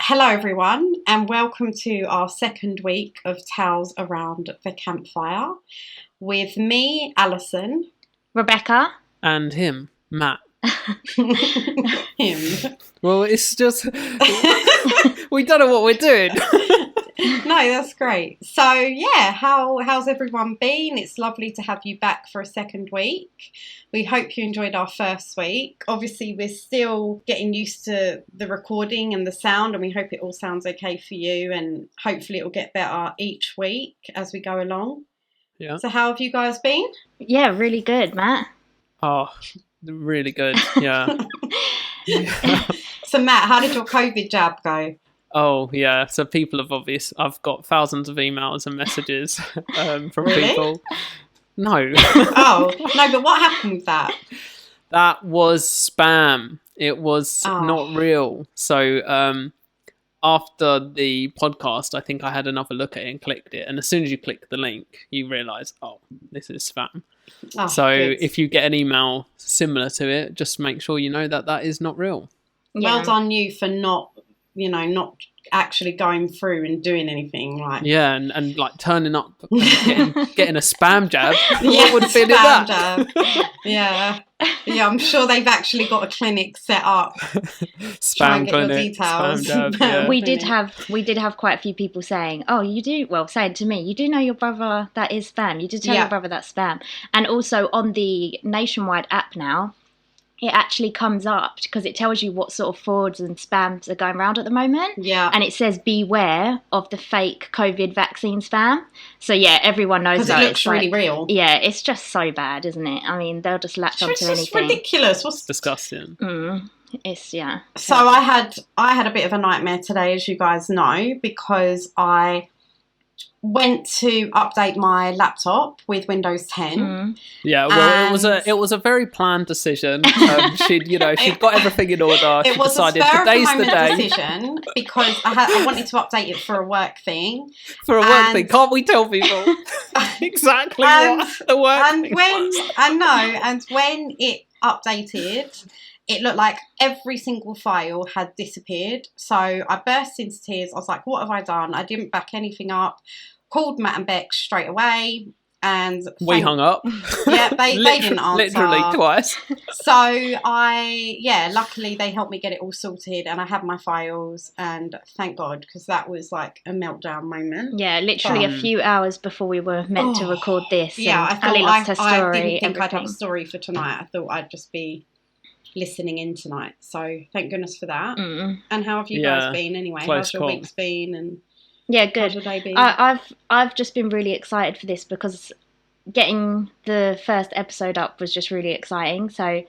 Hello, everyone, and welcome to our second week of Tales Around the Campfire with me, Alison, Rebecca, and him, Matt. him. Well, it's just we don't know what we're doing. No, that's great. So, yeah, how's everyone been? It's lovely to have you back for a second week. We hope you enjoyed our first week. Obviously, we're still getting used to the recording and the sound, and we hope it all sounds okay for you, and hopefully it will get better each week as we go along. Yeah. So how have you guys been? Yeah, really good, Matt. Oh, really good. Yeah. So, Matt, how did your COVID jab go? Oh, yeah. So I've got thousands of emails and messages from Really? people. No. Oh, no, but what happened with that? That was spam. It was not real. So after the podcast, I think I had another look at it and clicked it. And as soon as you click the link, you realise, oh, this is spam. Oh, So good. if you get an email similar to it, just make sure you know that is not real. Well done you for not actually going through and doing anything like and like turning up and getting a spam jab. Yeah, What would have been in spam that? jab. Yeah, I'm sure they've actually got a clinic set up. Try and Spam get your clinic, details. spam jab. Yeah. We did have quite a few people saying, "Oh, you do well." Saying to me, "You do know your brother that is spam. You did tell your brother that's spam." And also on the Nationwide app now, it actually comes up because it tells you what sort of frauds and spams are going around at the moment. Yeah. And it says beware of the fake COVID vaccine spam. So yeah, everyone knows Because that. it looks really real. Yeah, it's just so bad, isn't it? I mean, they'll just latch onto It's just anything. ridiculous. It's disgusting. It's So I had a bit of a nightmare today, as you guys know, because I went to update my laptop with Windows 10. Yeah, well, it was a very planned decision. She'd got everything in order. She It was decided a spur of the today's the moment day decision because I wanted to update it for a work thing. for a work thing. Can't we tell people exactly what the work thing was? And when it updated, it looked like every single file had disappeared. So I burst into tears. I was like, what have I done? I didn't back anything up. Called Matt and Beck straight away. And we hung up. Yeah, they didn't answer. Literally twice. So luckily they helped me get it all sorted and I have my files and thank God because that was like a meltdown moment. Yeah, literally a few hours before we were meant to record this. Yeah, and I Ali lost her story. I didn't think everything. I'd have a story for tonight. I thought I'd just be listening in tonight. So thank goodness for that. And how have you guys been anyway? How's your week's been? And yeah, good. How's your day been? I've just been really excited for this because getting the first episode up was just really exciting. So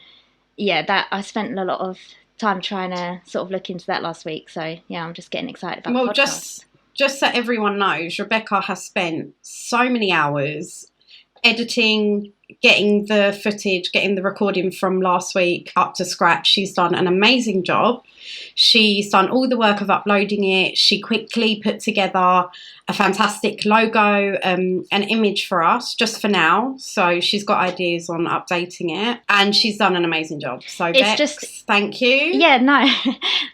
yeah, that I spent a lot of time trying to sort of look into that last week. So yeah, I'm just getting excited about the podcast. Just so everyone knows, Rebecca has spent so many hours editing, getting the footage, getting the recording from last week up to scratch. She's done an amazing job. She's done all the work of uploading it. She quickly put together a fantastic logo, an image for us, just for now. So she's got ideas on updating it. And she's done an amazing job. So Bex, thank you. Yeah, no,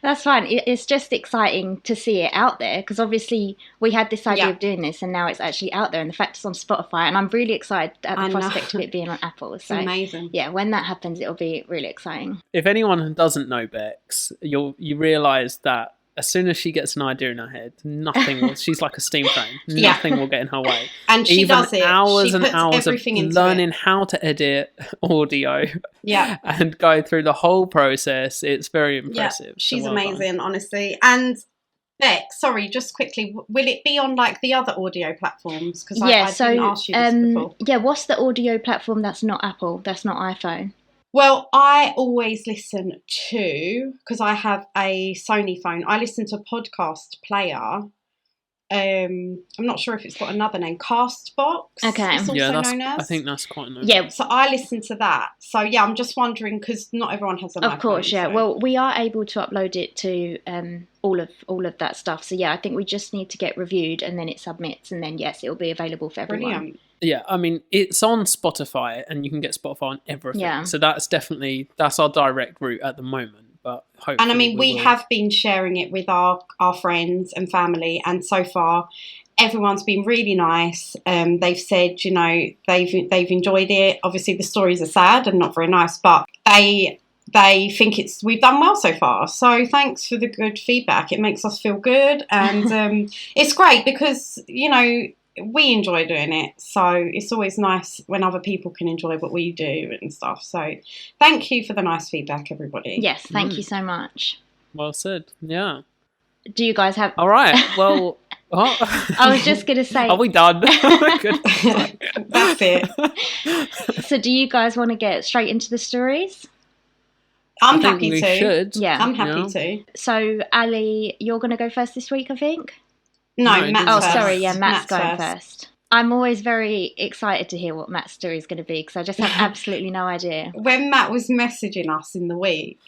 that's fine. It's just exciting to see it out there because obviously we had this idea of doing this and now it's actually out there and the fact it's on Spotify. And I'm really excited at the prospect of it being on Apple. So amazing. Yeah, when that happens, it'll be really exciting. If anyone doesn't know Bex, you realise that as soon as she gets an idea in her head, she's like a steam train. Nothing will get in her way. And she does it. Hours she and hours of learning how to edit audio and go through the whole process. It's very impressive. Yeah, she's amazing, honestly. And Beck, sorry, just quickly, will it be on like the other audio platforms? Because I didn't ask you this before. Yeah, what's the audio platform that's not Apple, that's not iPhone? Well, I always listen to, because I have a Sony phone, I listen to Podcast Player. I'm not sure if it's got another name. Castbox. Okay. It's also known as. I think that's quite nice. Yeah. So I listen to that. So yeah, I'm just wondering because not everyone has an iPhone. Of course, yeah. So. Well, we are able to upload it to all of that stuff. So yeah, I think we just need to get reviewed and then it submits and then yes, it'll be available for everyone. Brilliant. Yeah, I mean, it's on Spotify and you can get Spotify on everything. Yeah. So that's our direct route at the moment. but hopefully. And I mean, we will. have been sharing it with our friends and family, and so far, everyone's been really nice. They've said, you know, they've enjoyed it. Obviously, the stories are sad and not very nice, but they think we've done well so far. So thanks for the good feedback. It makes us feel good, and it's great because, you know, we enjoy doing it. So it's always nice when other people can enjoy what we do and stuff. So thank you for the nice feedback, everybody. Yes, thank you so much. Well said. Yeah. Do you guys have... All right. Well... I was just going to say... Are we done? That's it. So do you guys want to get straight into the stories? I'm happy to. Should. Yeah. I'm happy to. So, Ali, you're going to go first this week, I think? No, Matt's Oh, first. sorry. Yeah, Matt's going first. I'm always very excited to hear what Matt's story is going to be because I just have absolutely no idea. When Matt was messaging us in the week,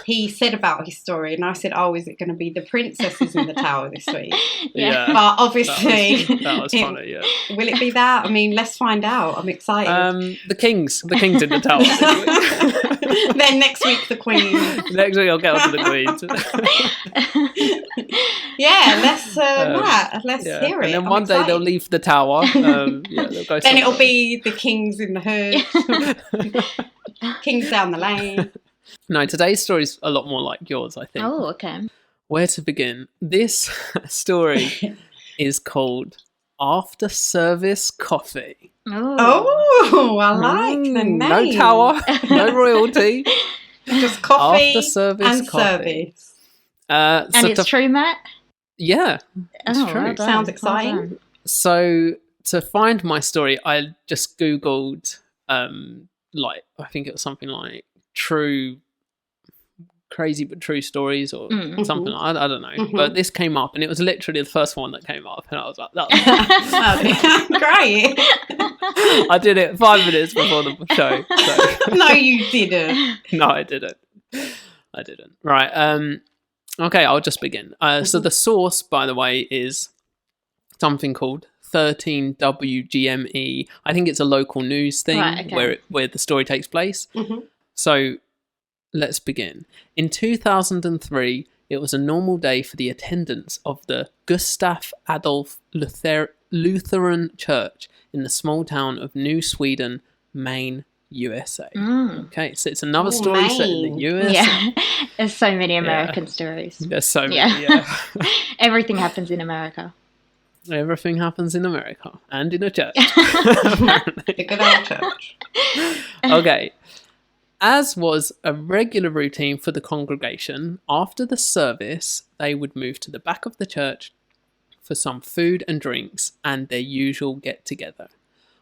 he said about his story, and I said, "Oh, is it going to be the princesses in the tower this week?" Yeah. But obviously, that was funny. Yeah. Will it be that? I mean, let's find out. I'm excited. The kings in the tower. Then next week, the queen. Next week, I'll get on to the queens. Yeah, let's hear it. And then I'm one day excited. they'll leave the tower. They'll go. Then it'll be the kings in the hood, kings down the lane. No, today's story is a lot more like yours, I think. Oh, okay. Where to begin? This story is called After Service Coffee. Oh, I like the name. No tower, no royalty. Just coffee After service and coffee. service. and it's true, Matt? Yeah, it's true. Well done. Sounds Well exciting. done. So to find my story, I just Googled, I think it was something like crazy but true stories or something. I don't know. But this came up, and it was literally the first one that came up, and I was like, that was Great. I did it 5 minutes before the show. So. No, you didn't. No, I didn't. Right. Okay, I'll just begin. So the source, by the way, is something called 13WGME. I think it's a local news thing where the story takes place. So let's begin. In 2003, it was a normal day for the attendants of the Gustav Adolf Lutheran Church in the small town of New Sweden, Maine, USA. Okay, so it's another story set in the US. Yeah, there's so many American stories. There's so many, yeah. Everything happens in America. Everything happens in America and in a church. The good old church. Okay. As was a regular routine for the congregation, after the service, they would move to the back of the church for some food and drinks and their usual get-together.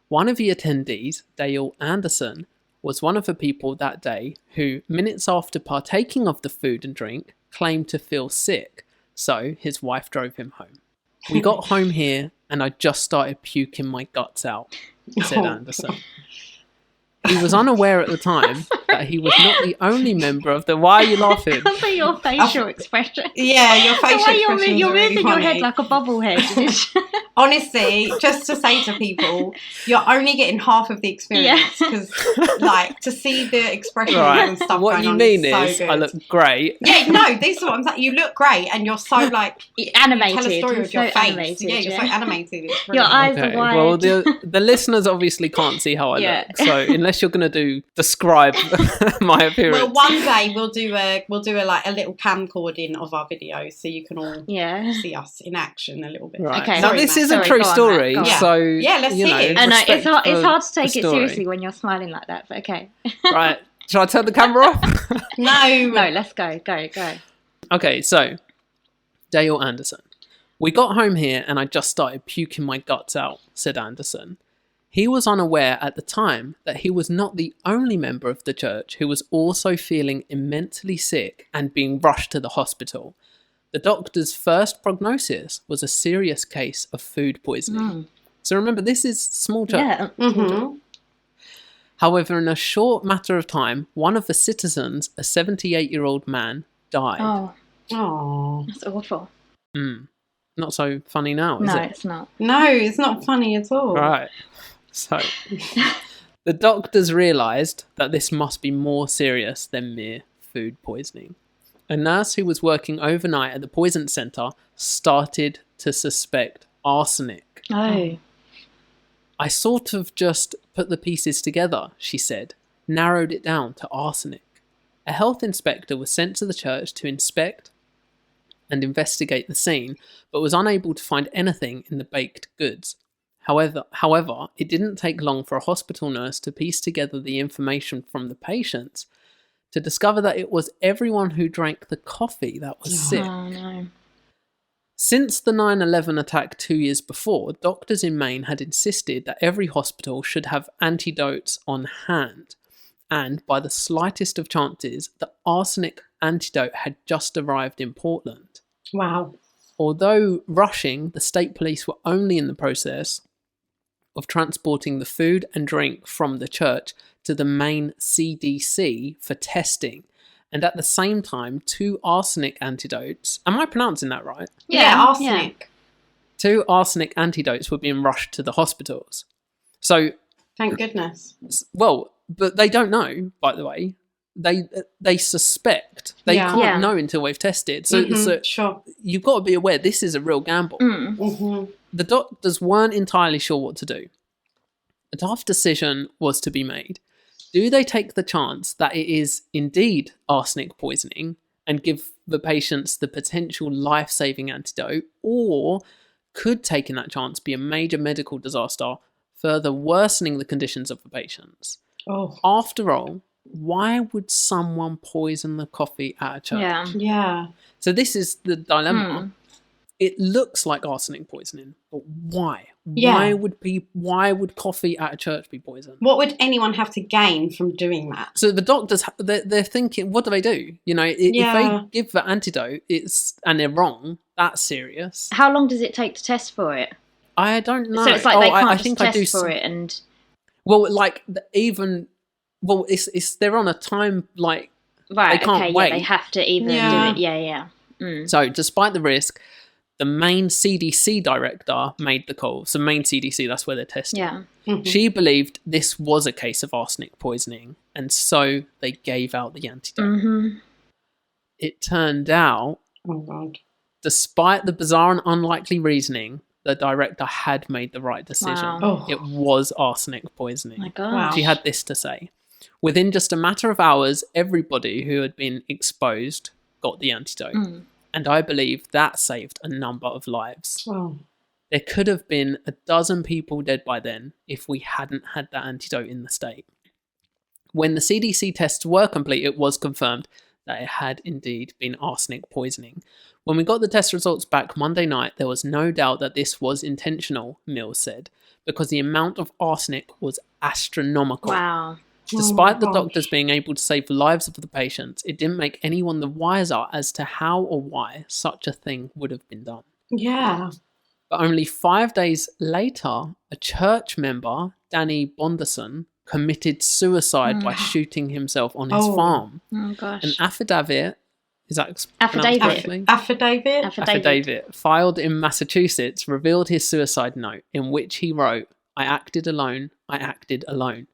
One of the attendees, Dale Anderson, was one of the people that day who, minutes after partaking of the food and drink, claimed to feel sick, so his wife drove him home. We got home here and I just started puking my guts out, said Anderson. He was unaware at the time that he was not the only member of the... Why are you laughing? Because of your facial expression. Yeah, your facial expression. You're really moving funny. your head like a bobblehead. Honestly, just to say to people, you're only getting half of the experience because, to see the expressions and stuff. What going you on mean is is, so I look great. Yeah, no, this is what I'm saying. You look great, and you're so animated. You tell a story with your so face. Animated, you're so animated. It's your eyes are wide. Well, the listeners obviously can't see how I look, so unless you're going to describe my appearance. Well, one day we'll do a little camcording of our videos, so you can all see us in action a little bit. Right. Okay. Now, this is a true story, so let's see it. I know it's hard to take it seriously when you're smiling like that, but okay. Right. Shall I turn the camera off? No, let's go. Okay, so Dale Anderson. We got home here and I just started puking my guts out, said Anderson. He was unaware at the time that he was not the only member of the church who was also feeling immensely sick and being rushed to the hospital. The doctor's first prognosis was a serious case of food poisoning. So remember, this is small church. Yeah. However, in a short matter of time, one of the citizens, a 78-year-old man, died. Oh, that's awful. Not so funny now, is it? No, it's not. No, it's not funny at all. Right. So, the doctors realised that this must be more serious than mere food poisoning. A nurse who was working overnight at the poison centre started to suspect arsenic. Oh. I sort of just put the pieces together, she said, narrowed it down to arsenic. A health inspector was sent to the church to inspect and investigate the scene, but was unable to find anything in the baked goods. However, it didn't take long for a hospital nurse to piece together the information from the patients to discover that it was everyone who drank the coffee that was sick. Oh, no. Since the 9/11 attack 2 years before, doctors in Maine had insisted that every hospital should have antidotes on hand, and by the slightest of chances, the arsenic antidote had just arrived in Portland. Wow. Although rushing, the state police were only in the process of transporting the food and drink from the church to the Maine CDC for testing. And at the same time, 2 arsenic antidotes. Am I pronouncing that right? Yeah, arsenic. 2 arsenic antidotes were being rushed to the hospitals. So, thank goodness. Well, but they don't know, by the way. They suspect. They can't know until we've tested. So sure. You've got to be aware this is a real gamble. The doctors weren't entirely sure what to do. A tough decision was to be made. Do they take the chance that it is indeed arsenic poisoning and give the patients the potential life-saving antidote, or could taking that chance be a major medical disaster, further worsening the conditions of the patients? Oh. After all, why would someone poison the coffee at a church? Yeah. So this is the dilemma. It looks like arsenic poisoning, but why? Yeah. Why would coffee at a church be poisoned? What would anyone have to gain from doing that? So the doctors, they're thinking, what do they do? You know, if they give the antidote, and they're wrong, that's serious. How long does it take to test for it? I don't know. So it's like they can't just test for it and... Well, like it's they're on a time, like, right, they can't wait. They have to either do it. So despite the risk, the Maine CDC director made the call. So Maine CDC, that's where they're testing. Yeah. She believed this was a case of arsenic poisoning, and so they gave out the antidote. It turned out, despite the bizarre and unlikely reasoning, the director had made the right decision. Wow. It was arsenic poisoning. My God. She had this to say. Within just a matter of hours, everybody who had been exposed got the antidote. And I believe that saved a number of lives. Wow. There could have been 12 people dead by then if we hadn't had that antidote in the state. When the CDC tests were complete, it was confirmed that it had indeed been arsenic poisoning. When we got the test results back Monday night, there was no doubt that this was intentional, Mills said, because the amount of arsenic was astronomical. Wow. Despite the doctors being able to save the lives of the patients, it didn't make anyone the wiser as to how or why such a thing would have been done. Yeah. But only 5 days later, a church member, Danny Bonderson, committed suicide by shooting himself on his farm. Oh, gosh. An affidavit, is that Affidavit filed in Massachusetts revealed his suicide note, in which he wrote, "I acted alone, I acted alone."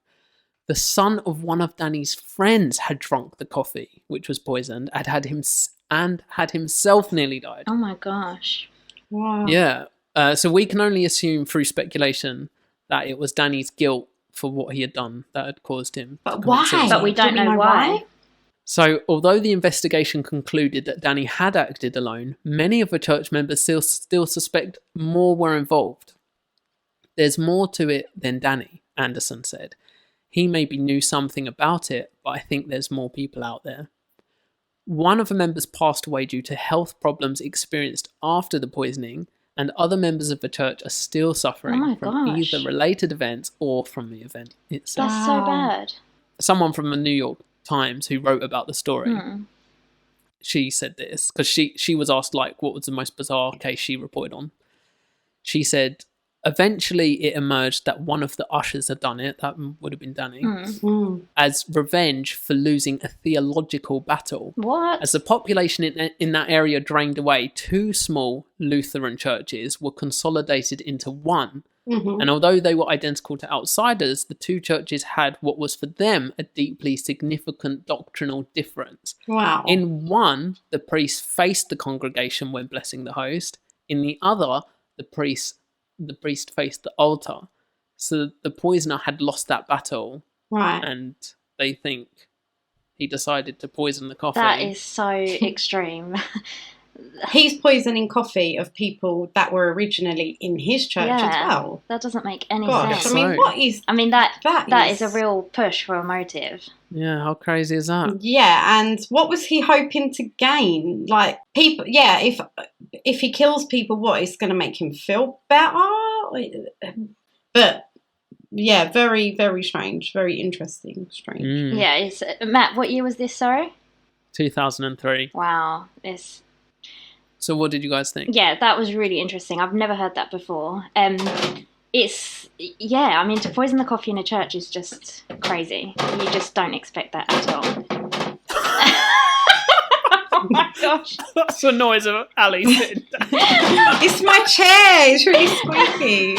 The son of one of Danny's friends had drunk the coffee, which was poisoned, and had himself nearly died. Oh my gosh. Wow. Yeah. So we can only assume through speculation that it was Danny's guilt for what he had done that had caused him. But why? But we don't know why. So, although the investigation concluded that Danny had acted alone, many of the church members still suspect more were involved. There's more to it than Danny, Anderson said. He maybe knew something about it, but I think there's more people out there. One of the members passed away due to health problems experienced after the poisoning, and other members of the church are still suffering from either related events or from the event itself. That's so bad. Someone from the New York Times who wrote about the story, she said this, because she was asked, like, what was the most bizarre case she reported on. She said, eventually it emerged that one of the ushers had done it, that would have been Danny, as revenge for losing a theological battle. What? As the population in that area drained away, 2 small Lutheran churches were consolidated into one And although they were identical to outsiders, the two churches had what was for them a deeply significant doctrinal difference. Wow. In one, the priest faced the congregation when blessing the host. In the other, the priest faced the altar. So the poisoner had lost that battle. Right. And they think he decided to poison the coffee. That is so extreme. He's poisoning coffee of people that were originally in his church as well. That doesn't make any Gosh, sense. I mean, what is... I mean, that is a real push for a motive. Yeah, how crazy is that? Yeah, and what was he hoping to gain? Like, people... Yeah, if he kills people, what, it's going to make him feel better? But... Yeah, very, very strange. Very interesting. Strange. Yeah, Matt, what year was this, sorry? 2003. Wow. So what did you guys think? Yeah, that was really interesting. I've never heard that before. I mean, to poison the coffee in a church is just crazy. You just don't expect that at all. Oh my gosh. That's the noise of Ali sitting down. It's my chair. It's really squeaky.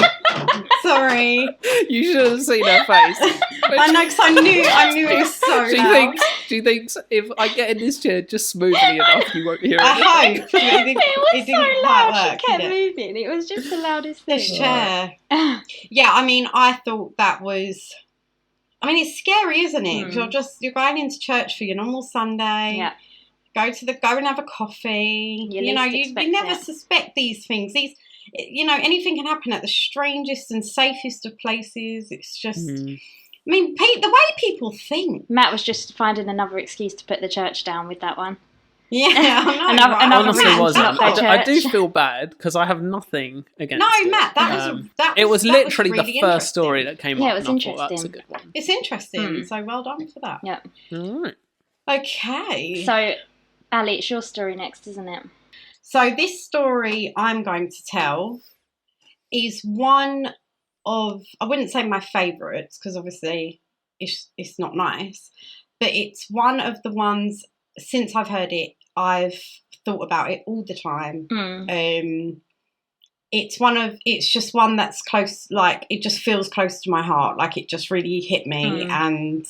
Sorry. You should have seen her face. I know, because I knew it was so loud. She thinks if I get in this chair just smoothly enough, you won't hear it. I hope. It was so loud. She kept moving. It was just the loudest thing. This chair. Yeah, I mean, I thought that was... I mean, it's scary, isn't it? You're going into church for your normal Sunday. Yeah. Go and have a coffee. You never suspect these things. Anything can happen at the strangest and safest of places. It's just, I mean, the way people think. Matt was just finding another excuse to put the church down with that one. Yeah, I know. Honestly, wasn't. I do feel bad because I have nothing against it. No, Matt, it was literally really the first story that came up. Yeah, it was and interesting. I thought, that's a good one. It's interesting. So well done for that. Yeah. All right. Okay. So, Ali, it's your story next, isn't it? So this story I'm going to tell is one of, I wouldn't say my favourites because obviously it's not nice, but it's one of the ones, since I've heard it, I've thought about it all the time. It's just one that's close, like it just feels close to my heart, like it just really hit me and...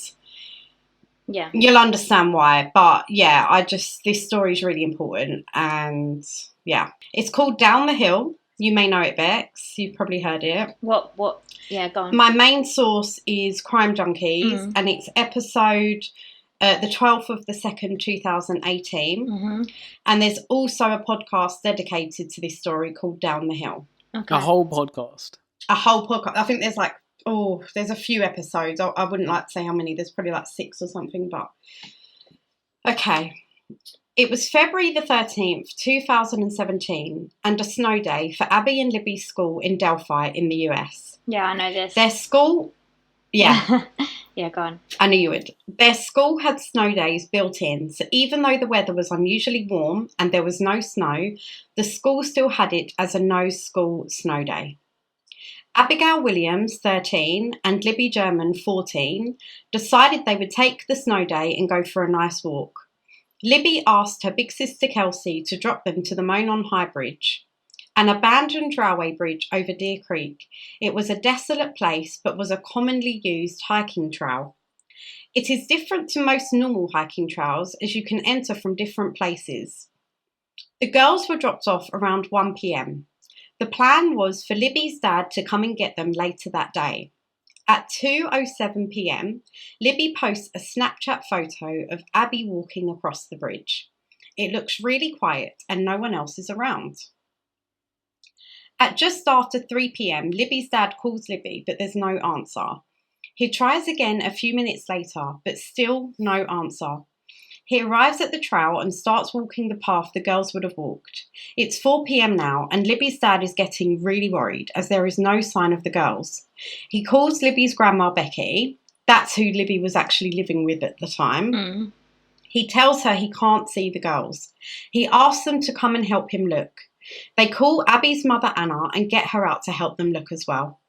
Yeah. You'll understand why. But yeah, this story is really important. And yeah, it's called Down the Hill. You may know it, Bex. You've probably heard it. What? Yeah, go on. My main source is Crime Junkies and it's episode the 12th of the 2nd, 2018. And there's also a podcast dedicated to this story called Down the Hill. Okay. A whole podcast. I think there's there's a few episodes. I wouldn't like to say how many. There's probably 6 or something, but... Okay. It was February the 13th, 2017, and a snow day for Abby and Libby's school in Delphi in the US. Yeah, I know this. Their school... Yeah. Yeah, go on. I knew you would. Their school had snow days built in, so even though the weather was unusually warm and there was no snow, the school still had it as a no-school snow day. Abigail Williams, 13, and Libby German, 14, decided they would take the snow day and go for a nice walk. Libby asked her big sister Kelsey to drop them to the Monon High Bridge, an abandoned railway bridge over Deer Creek. It was a desolate place, but was a commonly used hiking trail. It is different to most normal hiking trails, as you can enter from different places. The girls were dropped off around 1 p.m. The plan was for Libby's dad to come and get them later that day. At 2:07 p.m, Libby posts a Snapchat photo of Abby walking across the bridge. It looks really quiet and no one else is around. At just after 3 p.m, Libby's dad calls Libby, but there's no answer. He tries again a few minutes later, but still no answer. He arrives at the trail and starts walking the path the girls would have walked. It's 4 p.m. now, and Libby's dad is getting really worried as there is no sign of the girls. He calls Libby's grandma, Becky. That's who Libby was actually living with at the time. He tells her he can't see the girls. He asks them to come and help him look. They call Abby's mother, Anna, and get her out to help them look as well.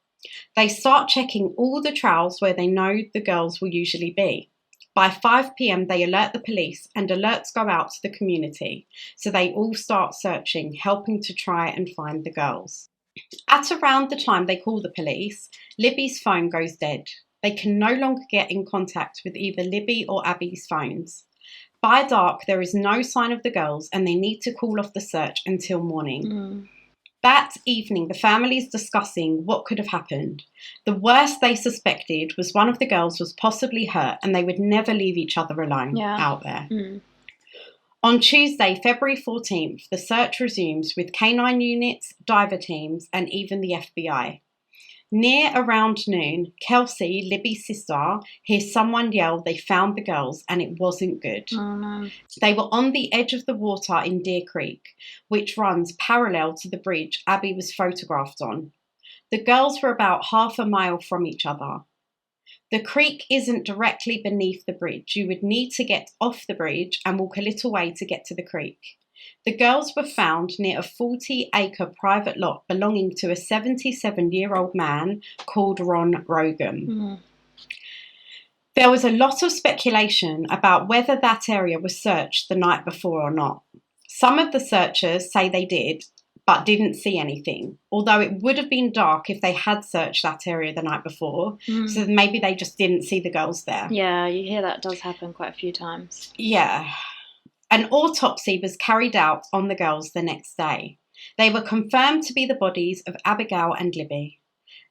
They start checking all the trails where they know the girls will usually be. By 5 p.m, they alert the police and alerts go out to the community. So they all start searching, helping to try and find the girls. At around the time they call the police, Libby's phone goes dead. They can no longer get in contact with either Libby or Abby's phones. By dark, there is no sign of the girls and they need to call off the search until morning. That evening, the family is discussing what could have happened. The worst they suspected was one of the girls was possibly hurt and they would never leave each other alone out there. On Tuesday, February 14th, the search resumes with canine units, diver teams, and even the FBI. Near around noon, Kelsey, Libby's sister, hears someone yell they found the girls and it wasn't good. Oh, no. They were on the edge of the water in Deer Creek, which runs parallel to the bridge Abby was photographed on. The girls were about half a mile from each other. The creek isn't directly beneath the bridge. You would need to get off the bridge and walk a little way to get to the creek. The girls were found near a 40-acre private lot belonging to a 77-year-old man called Ron Rogan. There was a lot of speculation about whether that area was searched the night before or not. Some of the searchers say they did, but didn't see anything, although it would have been dark if they had searched that area the night before, so maybe they just didn't see the girls there. Yeah, you hear that does happen quite a few times. Yeah. An autopsy was carried out on the girls the next day. They were confirmed to be the bodies of Abigail and Libby.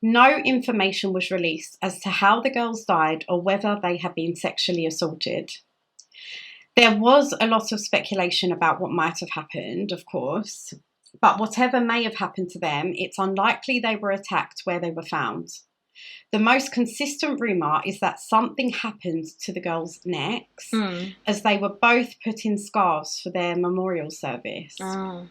No information was released as to how the girls died or whether they had been sexually assaulted. There was a lot of speculation about what might have happened, of course, but whatever may have happened to them, it's unlikely they were attacked where they were found. The most consistent rumour is that something happened to the girls' necks as they were both put in scarves for their memorial service. The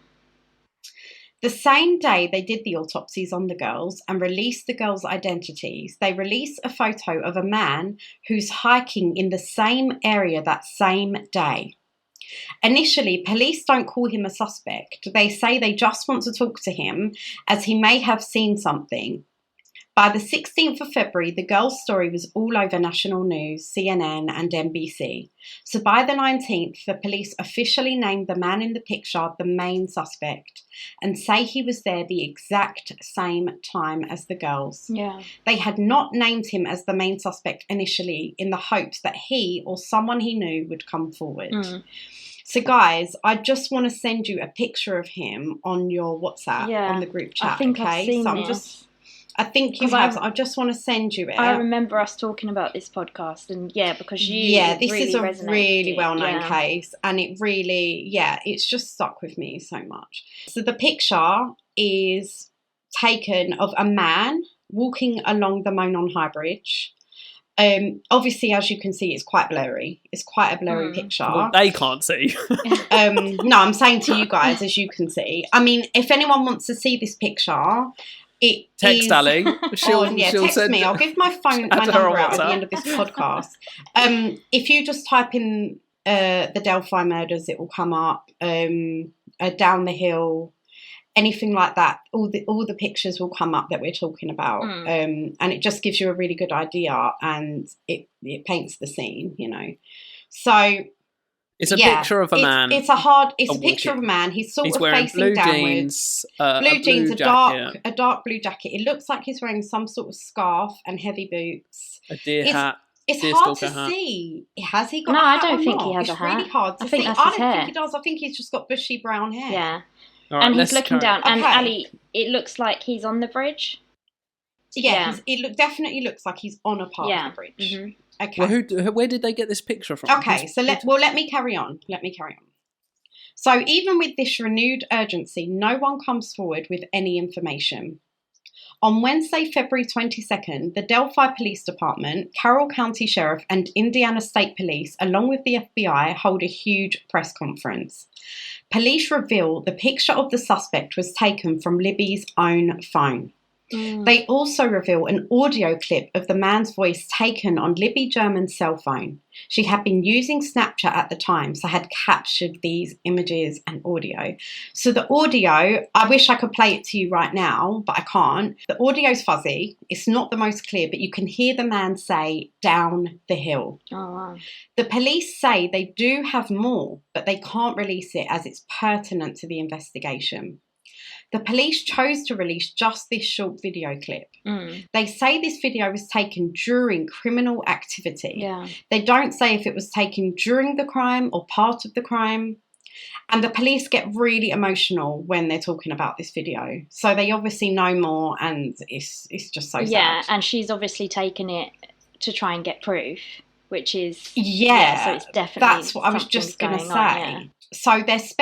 same day they did the autopsies on the girls and released the girls' identities, they released a photo of a man who's hiking in the same area that same day. Initially, police don't call him a suspect. They say they just want to talk to him as he may have seen something. By the 16th of February, the girls' story was all over national news, CNN and NBC. So by the 19th, the police officially named the man in the picture the main suspect and say he was there the exact same time as the girls. Yeah. They had not named him as the main suspect initially in the hopes that he or someone he knew would come forward. So guys, I just want to send you a picture of him on your WhatsApp, on the group chat. I think I've seen this. I think you have. I just want to send you it. I remember us talking about this podcast, and because this really is a resonated. really well-known case, and it really, it's just stuck with me so much. So the picture is taken of a man walking along the Monon High Bridge. Obviously, as you can see, it's quite blurry. It's quite a blurry picture. Well, they can't see. No, I'm saying to you guys, as you can see. I mean, if anyone wants to see this picture, text Ali. She'll text me. I'll give my number out at the end of this podcast. If you just type in the Delphi murders, it will come up. Down the hill, anything like that. All the pictures will come up that we're talking about, and it just gives you a really good idea, and it paints the scene, So. It's a picture of a man. It's a picture of a man. He's sort of facing blue downwards. Blue jeans, a dark blue jacket. It looks like he's wearing some sort of scarf and heavy boots. A deer hat. It's hard to see. Has he got a hat? No, I don't think he has a hat. It's really hard to see. That's I his don't hair. think he does. I think he's just got bushy brown hair. Yeah. All right, and he's looking down. Okay. And Ali, it looks like he's on the bridge. Yeah. It definitely looks like he's on a part of the bridge. Mm-hmm. Okay. Well, where did they get this picture from? Okay, so let me carry on. So even with this renewed urgency, no one comes forward with any information. On Wednesday, February 22nd, the Delphi Police Department, Carroll County Sheriff and Indiana State Police, along with the FBI, hold a huge press conference. Police reveal the picture of the suspect was taken from Libby's own phone. They also reveal an audio clip of the man's voice taken on Libby German's cell phone. She had been using Snapchat at the time, so had captured these images and audio. So the audio, I wish I could play it to you right now, but I can't. The audio's fuzzy. It's not the most clear, but you can hear the man say, "down the hill." Oh, wow. The police say they do have more, but they can't release it as it's pertinent to the investigation. The police chose to release just this short video clip. They say this video was taken during criminal activity. Yeah. They don't say if it was taken during the crime or part of the crime. And the police get really emotional when they're talking about this video. So they obviously know more, and it's just so sad. Yeah, and she's obviously taken it to try and get proof, which is... so it's definitely... That's what I was just going to say. Yeah. So there's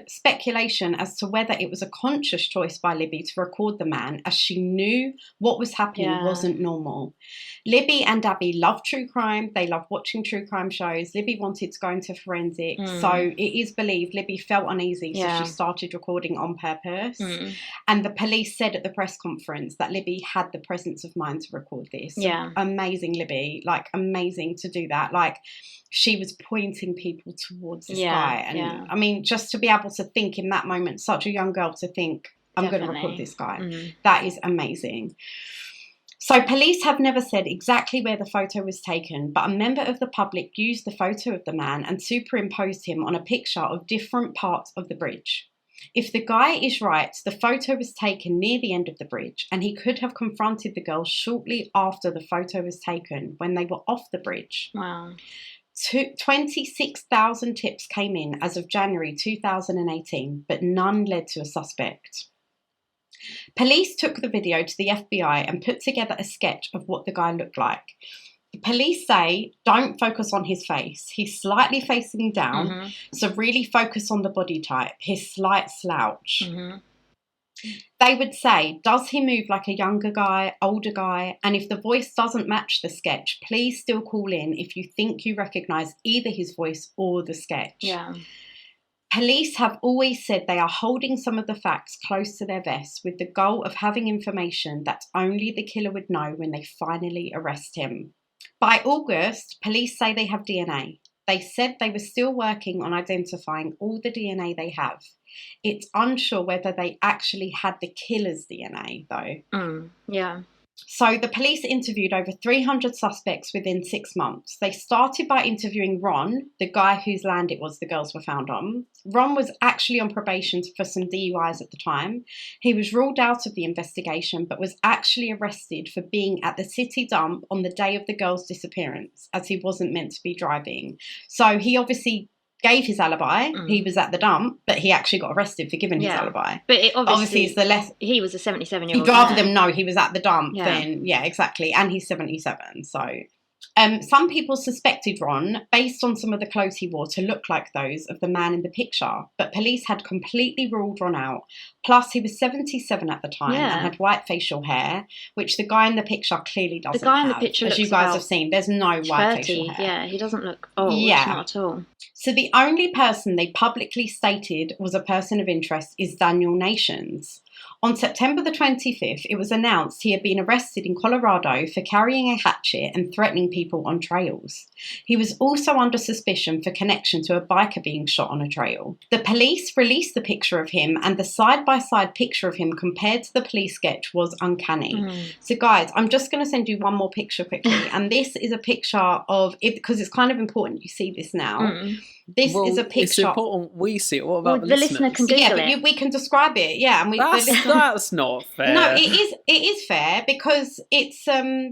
speculation as to whether it was a conscious choice by Libby to record the man, as she knew what was happening wasn't normal. Libby and Abby love true crime. They love watching true crime shows. Libby wanted to go into forensics. So it is believed Libby felt uneasy, so she started recording on purpose. And the police said at the press conference that Libby had the presence of mind to record this. Yeah. Amazing, Libby. Like, amazing to do that. Like, she was pointing people towards this guy. And I mean, just to be able to think in that moment, such a young girl to think, I'm going to record this guy. That is amazing. So police have never said exactly where the photo was taken, but a member of the public used the photo of the man and superimposed him on a picture of different parts of the bridge. If the guy is right, the photo was taken near the end of the bridge, and he could have confronted the girl shortly after the photo was taken when they were off the bridge. Wow. 26,000 tips came in as of January 2018, but none led to a suspect. Police took the video to the FBI and put together a sketch of what the guy looked like. The police say, don't focus on his face. He's slightly facing down, so really focus on the body type, his slight slouch. They would say, does he move like a younger guy, older guy? And if the voice doesn't match the sketch, please still call in if you think you recognise either his voice or the sketch. Yeah. Police have always said they are holding some of the facts close to their vests with the goal of having information that only the killer would know when they finally arrest him. By August, police say they have DNA. They said they were still working on identifying all the DNA they have. It's unsure whether they actually had the killer's DNA, though. Yeah. So the police interviewed over 300 suspects within 6 months. They started by interviewing Ron, the guy whose land it was the girls were found on. Ron was actually on probation for some DUIs at the time. He was ruled out of the investigation, but was actually arrested for being at the city dump on the day of the girls' disappearance, as he wasn't meant to be driving. So he obviously gave his alibi. He was at the dump, but he actually got arrested for giving his alibi. But obviously it's the less... He was a 77-year-old. He'd rather them know he was at the dump than... Yeah, exactly. And he's 77, so... Some people suspected Ron, based on some of the clothes he wore, to look like those of the man in the picture, but police had completely ruled Ron out. Plus, he was 77 at the time and had white facial hair, which the guy in the picture clearly doesn't have. The guy in the picture as looks you guys have seen, there's no white facial hair. Yeah, he doesn't look old, not at all. So the only person they publicly stated was a person of interest is Daniel Nations. On September the 25th, it was announced he had been arrested in Colorado for carrying a hatchet and threatening people on trails. He was also under suspicion for connection to a biker being shot on a trail. The police released the picture of him, and the side-by-side picture of him compared to the police sketch was uncanny. So guys, I'm just going to send you one more picture quickly, and this is a picture of it because it's kind of important you see this now. This is a picture. It's important we see it. What about the listener can Google it. But we can describe it. Yeah, and that's not fair. No, it is fair because it's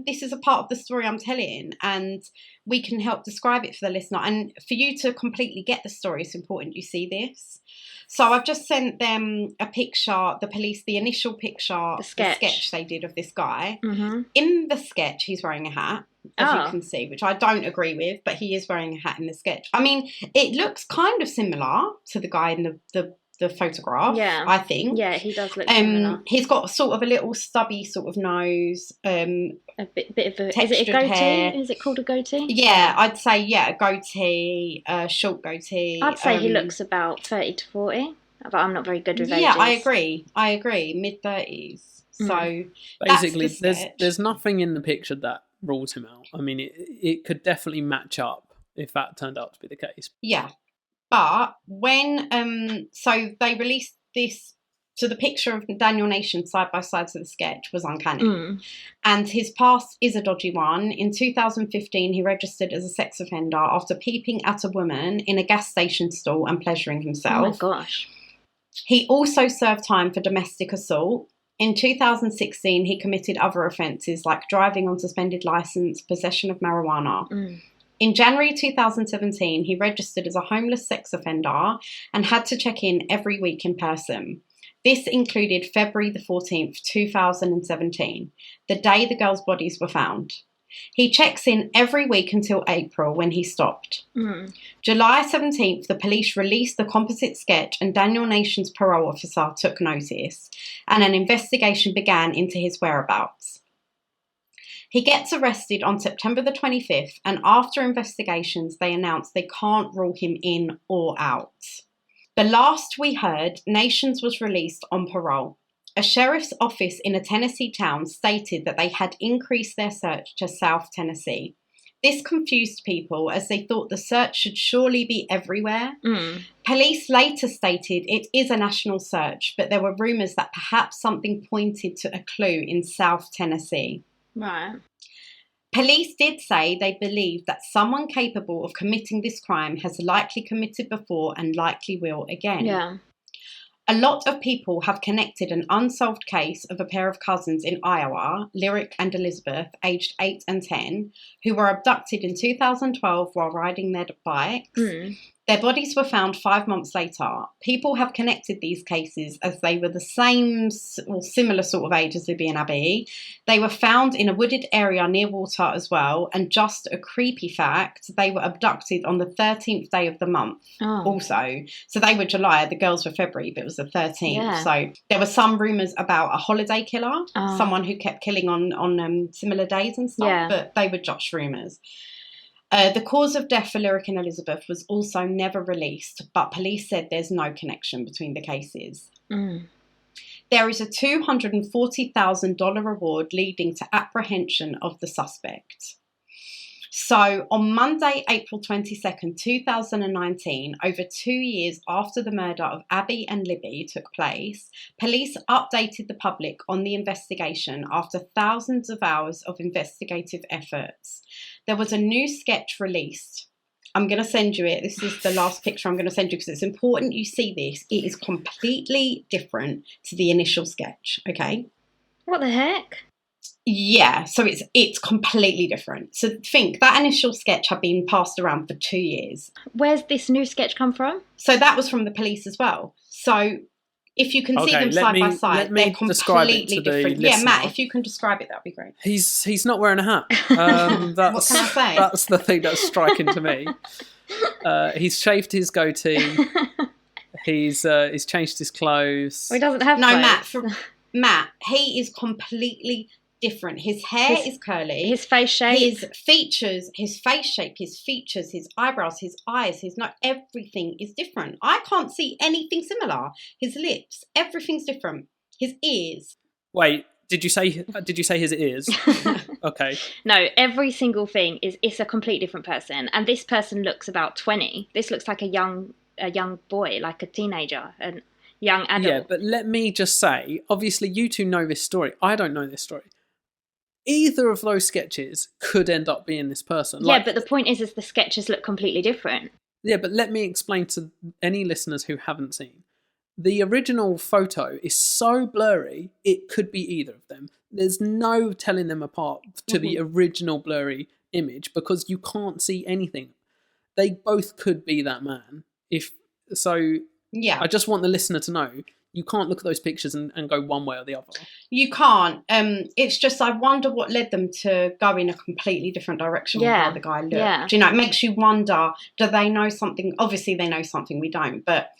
this is a part of the story I'm telling, and we can help describe it for the listener. And for you to completely get the story, it's important you see this. So I've just sent them a picture, the police, the initial picture, the sketch they did of this guy. In the sketch, he's wearing a hat, as you can see, which I don't agree with, but he is wearing a hat in the sketch. I mean, it looks kind of similar to the guy in the photograph, I think. Yeah, he does look similar. He's got sort of a little stubby sort of nose. A bit of a... Is it a goatee? Hair. Is it called a goatee? Yeah, I'd say, a goatee, short goatee. I'd say he looks about 30 to 40, but I'm not very good with ages. Yeah, I agree. Mid-30s. So, basically, there's nothing in the picture that rules him out. I mean, it could definitely match up if that turned out to be the case. Yeah. But when, so they released this, so the picture of Daniel Nation side by side to the sketch was uncanny. And his past is a dodgy one. In 2015, he registered as a sex offender after peeping at a woman in a gas station stall and pleasuring himself. Oh my gosh. He also served time for domestic assault. In 2016, he committed other offences like driving on suspended licence, possession of marijuana. In January 2017, he registered as a homeless sex offender and had to check in every week in person. This included February the 14th, 2017, the day the girls' bodies were found. He checks in every week until April when he stopped. July 17th, the police released the composite sketch and Daniel Nation's parole officer took notice and an investigation began into his whereabouts. He gets arrested on September the 25th and after investigations they announced they can't rule him in or out. The last we heard, Nations was released on parole. A sheriff's office in a Tennessee town stated that they had increased their search to South Tennessee. This confused people as they thought the search should surely be everywhere. Police later stated it is a national search, but there were rumours that perhaps something pointed to a clue in South Tennessee. Right. Police did say they believe that someone capable of committing this crime has likely committed before and likely will again. Yeah. A lot of people have connected an unsolved case of a pair of cousins in Iowa, Lyric and Elizabeth, aged 8 and 10, who were abducted in 2012 while riding their bikes. Their bodies were found 5 months later. People have connected these cases as they were the same or similar sort of age as Libby and Abby. They were found in a wooded area near water as well. And just a creepy fact, they were abducted on the 13th day of the month also. So they were July, the girls were February, but it was the 13th. Yeah. So there were some rumours about a holiday killer, someone who kept killing on similar days and stuff, but they were just rumours. The cause of death for Lyric and Elizabeth was also never released, but police said there's no connection between the cases. There is a $240,000 reward leading to apprehension of the suspect. So on Monday, April 22nd, 2019, over 2 years after the murder of Abby and Libby took place, police updated the public on the investigation after thousands of hours of investigative efforts. There was a new sketch released. I'm going to send you it. This is the last picture I'm going to send you because it's important you see this. It is completely different to the initial sketch, okay? What the heck? Yeah, so it's completely different. So think, that initial sketch had been passed around for 2 years. Where's this new sketch come from? So that was from the police as well. So if you can see them side by side, they're completely different. Yeah, Matt, if you can describe it, that'd be great. He's not wearing a hat. That's, what can I say? That's the thing that's striking to me. He's shaved his goatee. He's changed his clothes. Well, he doesn't have clothes. Matt, he is completely different. His hair is curly. His face shape. His features, his face shape, his features, his eyebrows, his eyes, everything is different. I can't see anything similar. His lips, everything's different. His ears. Wait, did you say his ears? Okay. No, every single thing it's a completely different person. And this person looks about 20. This looks like a young boy, like a teenager, and young adult. Yeah, but let me just say, obviously you two know this story. I don't know this story. Either of those sketches could end up being this person. Yeah, but the point is the sketches look completely different. Yeah, but let me explain to any listeners who haven't seen. The original photo is so blurry, it could be either of them. There's no telling them apart to the original blurry image because you can't see anything. They both could be that man. Yeah. I just want the listener to know you can't look at those pictures and go one way or the other. You can't. It's just I wonder what led them to go in a completely different direction with how the guy looked. Yeah. Do you know, it makes you wonder, do they know something? Obviously they know something we don't, but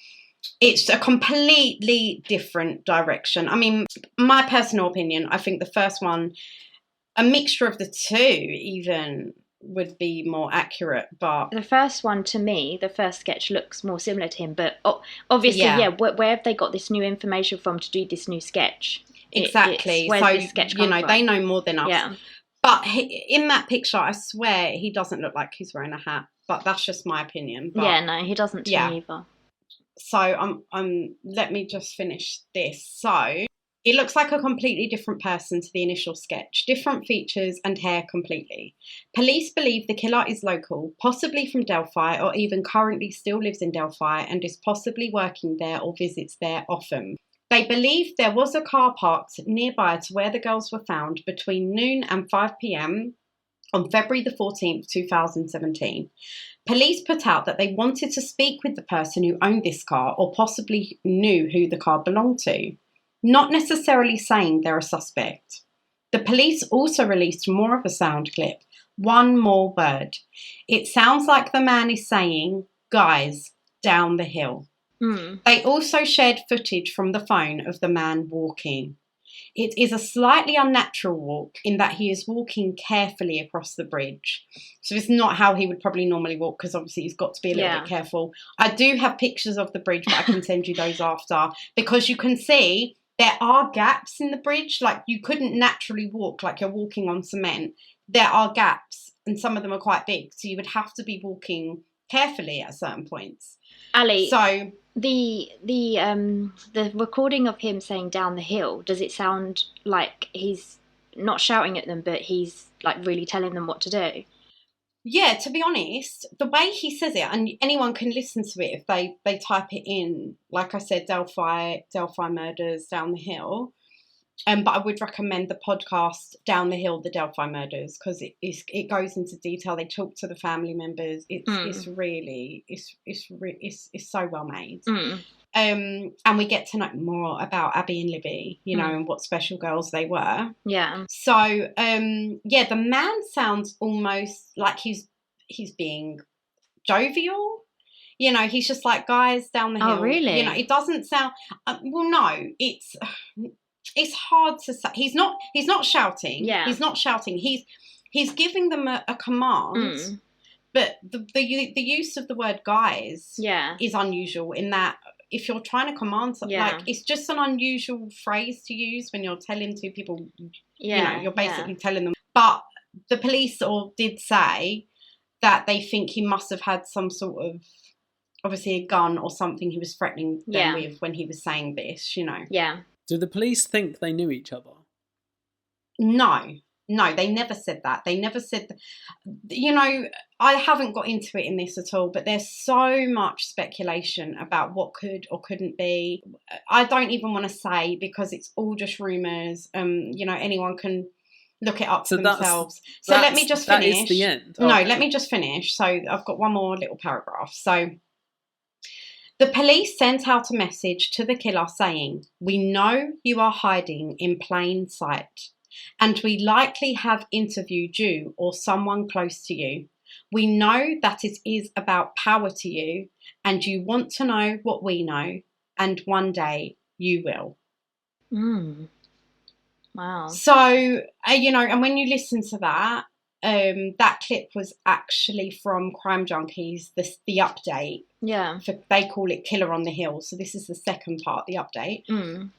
it's a completely different direction. I mean, my personal opinion, I think the first one, a mixture of the two even would be more accurate, but the first one, to me, the first sketch looks more similar to him, but obviously where have they got this new information from to do this new sketch? Exactly. Where's this sketch come from? They know more than us. But in that picture, I swear he doesn't look like he's wearing a hat, but that's just my opinion. But, no, he doesn't to me either. So let me just finish this. So It looks like a completely different person to the initial sketch. Different features and hair completely. Police believe the killer is local, possibly from Delphi, or even currently still lives in Delphi and is possibly working there or visits there often. They believe there was a car parked nearby to where the girls were found between noon and 5 p.m. on February the 14th, 2017. Police put out that they wanted to speak with the person who owned this car or possibly knew who the car belonged to, not necessarily saying they're a suspect. The police also released more of a sound clip, one more word. It sounds like the man is saying, "Guys, down the hill." They also shared footage from the phone of the man walking. It is a slightly unnatural walk in that he is walking carefully across the bridge. So it's not how he would probably normally walk, because obviously he's got to be a little bit careful. I do have pictures of the bridge, but I can send you those after, because you can see there are gaps in the bridge. Like, you couldn't naturally walk like you're walking on cement. There are gaps, and some of them are quite big. So you would have to be walking carefully at certain points. Ali, so the recording of him saying "down the hill," does it sound like he's not shouting at them, but he's like really telling them what to do? Yeah, to be honest, the way he says it, and anyone can listen to it if they type it in, like I said, Delphi Murders Down the Hill. But I would recommend the podcast Down the Hill, the Delphi Murders, because it goes into detail. They talk to the family members. It's so well made. And we get to know more about Abby and Libby, you know, and what special girls they were. Yeah. So the man sounds almost like he's being jovial. You know, he's just like, "Guys, down the hill." Oh, really? You know, it doesn't sound. Well, no, it's hard to say. He's not shouting. Yeah. He's not shouting. He's giving them a command. But the use of the word "guys" is unusual, in that if you're trying to command something, like, it's just an unusual phrase to use when you're telling two people, you know, you're basically telling them. But the police did say that they think he must have had some sort of, obviously, a gun or something he was threatening them with when he was saying this, you know. Yeah. Do the police think they knew each other? No, they never said that. They never said that. You know, I haven't got into it in this at all, but there's so much speculation about what could or couldn't be. I don't even want to say, because it's all just rumours. You know, anyone can look it up for themselves. So let me just finish. That is the end. No, let me just finish. So I've got one more little paragraph. So the police sent out a message to the killer saying, "We know you are hiding in plain sight, and we likely have interviewed you or someone close to you. We know that it is about power to you, and you want to know what we know, and one day you will." Wow. So, you know, and when you listen to that, that clip was actually from Crime Junkies, the update. Yeah. They call it Killer on the Hill. So this is the second part, the update.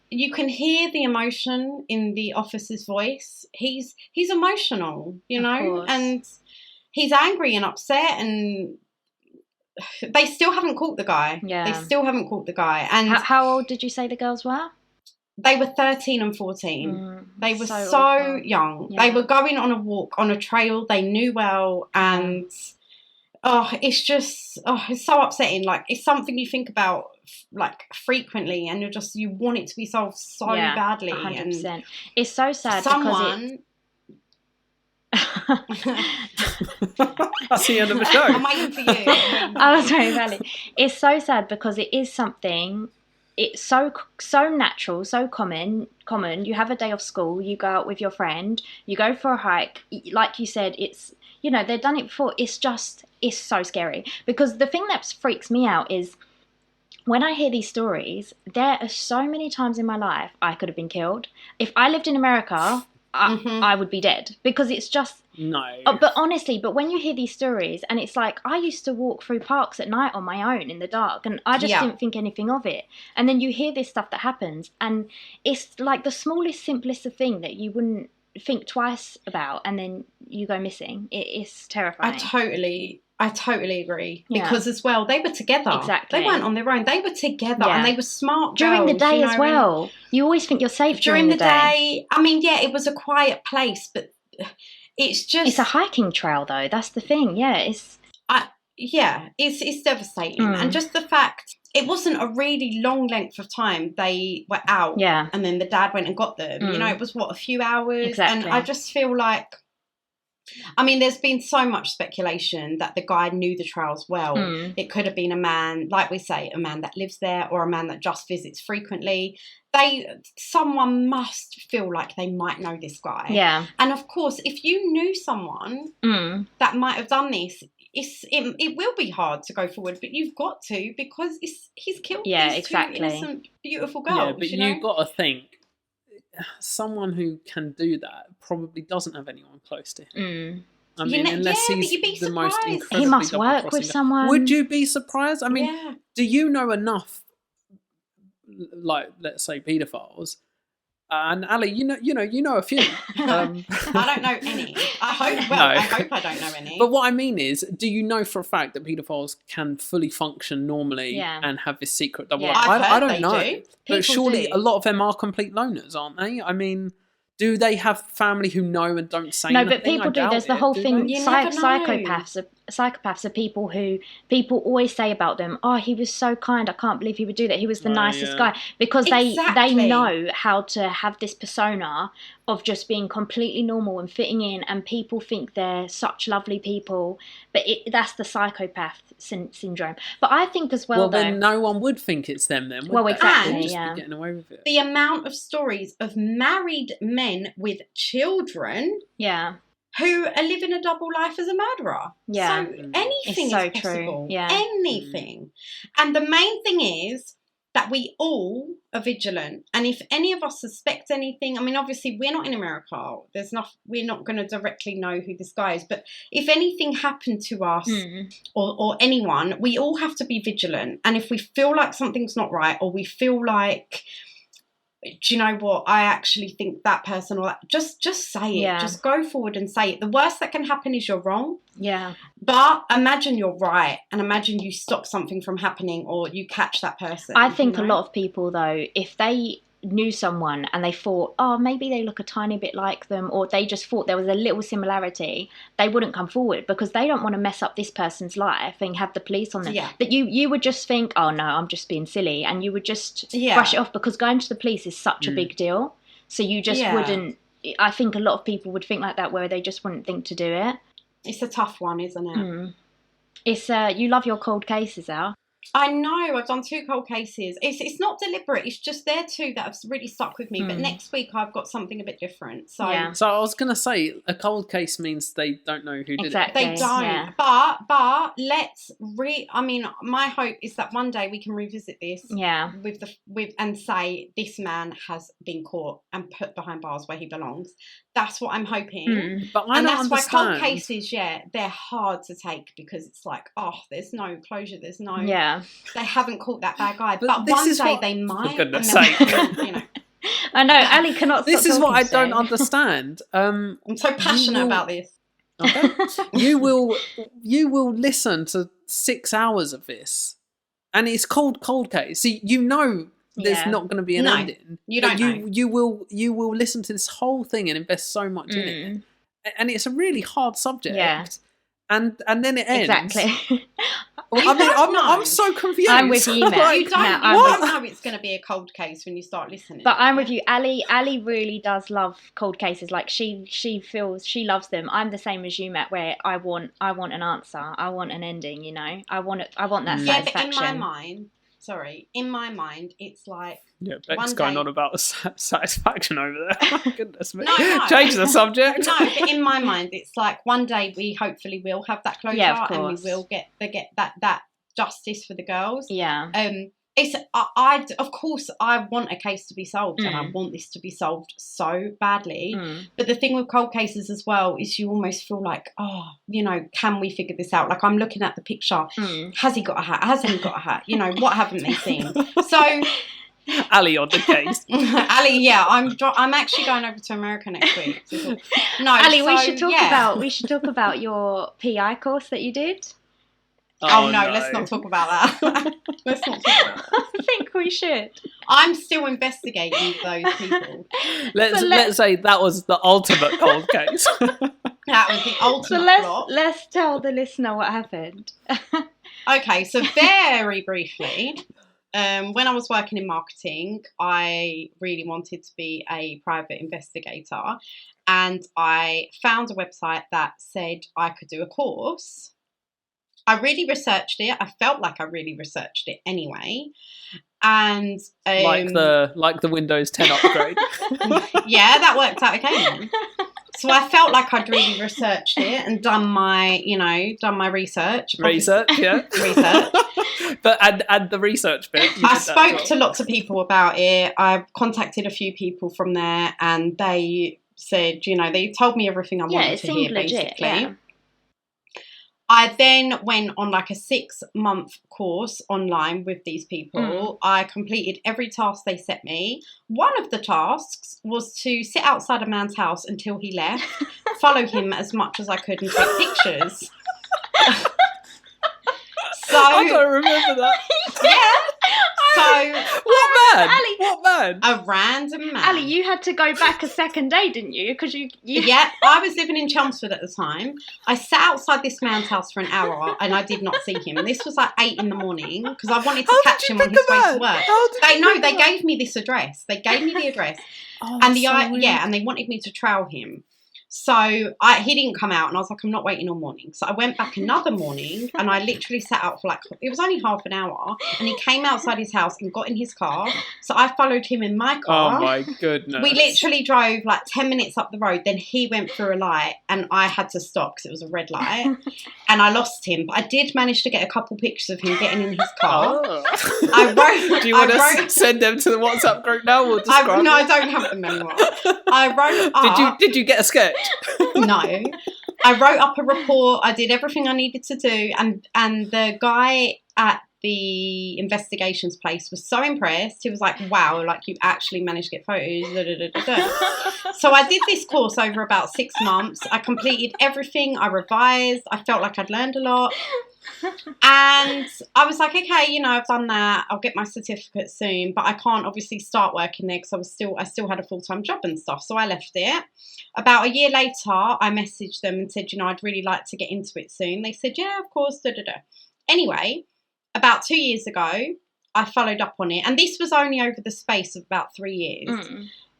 You can hear the emotion in the officer's voice. He's emotional, you know, and he's angry and upset, and they still haven't caught the guy. Yeah. They still haven't caught the guy. And how old did you say the girls were? They were 13 and 14. They were so young. Yeah. They were going on a walk on a trail they knew well, and it's just it's so upsetting. Like, it's something you think about like frequently, and you want it to be solved so badly. 100%. And it's so sad someone. That's the end of the show. I'm waiting for you. Oh, sorry, Valley. It's so sad because it is something. It's so natural, so common. You have a day off school, you go out with your friend, you go for a hike. Like you said, it's, you know, they've done it before. It's so scary. Because the thing that freaks me out is when I hear these stories, there are so many times in my life I could have been killed. If I lived in America, I would be dead, because it's just... No. But honestly, when you hear these stories, and it's like, I used to walk through parks at night on my own in the dark, and I just didn't think anything of it. And then you hear this stuff that happens, and it's like the smallest, simplest thing that you wouldn't think twice about, and then you go missing. It's terrifying. I totally I totally agree. Yeah. Because as well, they were together. Exactly. They weren't on their own. They were together and they were smart during girls, the day you know, as well. You always think you're safe during the day. I mean, yeah, it was a quiet place, but it's just... It's a hiking trail, though. That's the thing. Yeah, it's devastating. And just the fact... It wasn't a really long length of time they were out. Yeah. And then the dad went and got them. You know, it was, a few hours? Exactly. And I just feel like... I mean, there's been so much speculation that the guy knew the trails well. It could have been a man, like we say, a man that lives there or a man that just visits frequently. Someone must feel like they might know this guy. Yeah. And of course, if you knew someone that might have done this, it will be hard to go forward, but you've got to, because he's killed these two innocent, beautiful girls. Yeah, but you've got to think, someone who can do that probably doesn't have anyone close to him. I mean, unless he's the most incredibly... He must work with someone. Would you be surprised? I mean, do you know enough, like, let's say, paedophiles? And Ali, you know a few. I don't know any. I hope I don't know any. But what I mean is, do you know for a fact that paedophiles can fully function normally and have this secret double life? I don't know. But surely a lot of them are complete loners, aren't they? I mean, do they have family who know and don't say anything? No, but people do. There's the whole thing. Psychopaths are people who people always say about them, oh, he was so kind, I can't believe he would do that, he was the nicest guy, because they know how to have this persona of just being completely normal and fitting in, and people think they're such lovely people, but that's the psychopath syndrome. But I think as well, though, then no one would think it's them then, would well, they? exactly, They'd just be getting away with it. The amount of stories of married men with children who are living a double life as a murderer. Yeah. So anything is possible. True. Yeah. Anything. And the main thing is that we all are vigilant. And if any of us suspect anything, I mean, obviously we're not in America. We're not going to directly know who this guy is. But if anything happened to us or anyone, we all have to be vigilant. And if we feel like something's not right, or we feel like, do you know what, I actually think that person, or that, just say it. Just go forward and say it. The worst that can happen is you're wrong. Yeah. But imagine you're right, and imagine you stop something from happening, or you catch that person. I think a lot of people, though, if they knew someone and they thought, oh, maybe they look a tiny bit like them, or they just thought there was a little similarity, they wouldn't come forward, because they don't want to mess up this person's life and have the police on them. Yeah. But you would just think, oh no, I'm just being silly, and you would just brush it off, because going to the police is such a big deal. So you just wouldn't. I think a lot of people would think like that, where they just wouldn't think to do it. It's a tough one, isn't it? It's you love your cold cases, Al. I know, I've done 2 cold cases. It's not deliberate, it's just they're 2 that have really stuck with me. But next week I've got something a bit different. So I was going to say, a cold case means they don't know who did it. They don't. Yeah. But let's I mean, my hope is that one day we can revisit this and say this man has been caught and put behind bars where he belongs. That's what I'm hoping. But I don't understand. Why cold cases, they're hard to take, because it's like, oh, there's no closure, there's no... Yeah. They haven't caught that bad guy. But one day they might. For goodness sake. I know, Ali cannot stop. This is what I don't understand. I'm so passionate about this. Okay. You will listen to 6 hours of this, and it's called cold case. See, you know there's not going to be an ending. You don't know. You will listen to this whole thing and invest so much in it, and it's a really hard subject. Yeah. And then it ends. Exactly. I'm so confused. I'm with you, Matt. You don't know it's going to be a cold case when you start listening. But I'm with you. Ali really does love cold cases. Like she feels she loves them. I'm the same as you, Matt, where I want an answer. I want an ending, you know. I want that satisfaction. But in my mind, it's like... Yeah, Beck's going on about satisfaction over there. Goodness me. No. Change the subject. No, but in my mind, it's like one day we hopefully will have that closure, and we will get that justice for the girls. Yeah. Of course I want a case to be solved, and I want this to be solved so badly. But the thing with cold cases as well is you almost feel like, oh, you know, can we figure this out? Like, I'm looking at the picture. Has he got a hat? Hasn't he got a hat? You know, what haven't they seen? So... Ali on the case. Ali, I'm actually going over to America next week. No, Ali, we should talk about your PI course that you did. Oh no, let's not talk about that. Let's not talk about that. I think we should. I'm still investigating those people. Let's say that was the ultimate cold case. That was the ultimate plot. Let's tell the listener what happened. Okay, so very briefly, when I was working in marketing, I really wanted to be a private investigator, and I found a website that said I could do a course. I really researched it. I felt like I really researched it anyway. And like the Windows 10 upgrade. Yeah, that worked out okay then. So I felt like I'd really researched it and done my research. Research. But and the research bit. I spoke to lots of people about it. I contacted a few people from there, and they said, they told me everything I wanted to hear, legit, basically. yeah. I then went on like a 6-month course online with these people. I completed every task they set me. One of the tasks was to sit outside a man's house until he left, follow him as much as I could and take pictures. I don't remember that. Yeah. So what man? Ali, what man? A random man. Ali, you had to go back a second day, didn't you? Because you. Yeah, I was living in Chelmsford at the time. I sat outside this man's house for an hour and I did not see him. And this was like 8 in the morning because I wanted to catch him on his way to work. They gave me this address. They gave me the address, and and they wanted me to trail him. So he didn't come out, and I was like, I'm not waiting all morning. So I went back another morning, and I literally sat out for it was only half an hour, and he came outside his house and got in his car. So I followed him in my car. Oh my goodness. We literally drove 10 minutes up the road. Then he went through a light, and I had to stop because it was a red light, and I lost him. But I did manage to get a couple pictures of him getting in his car. Oh. Do you want to send them to the WhatsApp group now? Or no, I don't have them anymore. I wrote up. Did you get a sketch? No, I wrote up a report. I did everything I needed to do, and the guy at the investigations place was so impressed. He was like, "Wow, you actually managed to get photos." Da, da, da, da. So I did this course over about 6 months. I completed everything. I revised. I felt like I'd learned a lot. And I was like, okay, I've done that. I'll get my certificate soon, but I can't obviously start working there because I still had a full-time job and stuff. So I left it. About a year later, I messaged them and said, I'd really like to get into it soon. They said, yeah, of course. Da, da, da. Anyway, about 2 years ago, I followed up on it, and this was only over the space of about 3 years.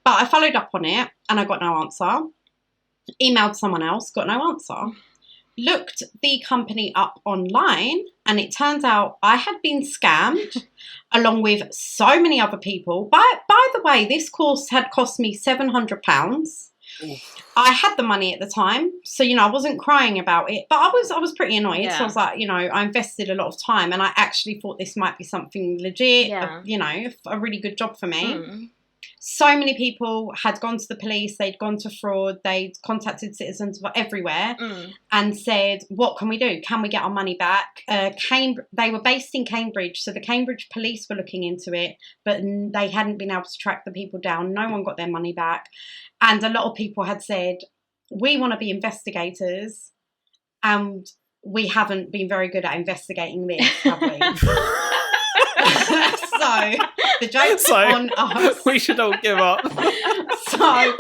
But I followed up on it, and I got no answer. Emailed someone else, got no answer. Looked the company up online, and it turns out I had been scammed along with so many other people. By the way, this course had cost me £700. I had the money at the time, so I wasn't crying about it, but I was pretty annoyed. Yeah. So I was like, I invested a lot of time, and I actually thought this might be something legit, a really good job for me. So many people had gone to the police, they'd gone to fraud, they'd contacted citizens everywhere and said, what can we do? Can we get our money back? They were based in Cambridge, so the Cambridge police were looking into it, but they hadn't been able to track the people down. No one got their money back. And a lot of people had said, we want to be investigators, and we haven't been very good at investigating this, have we? So the joke's on us. We should all give up. So,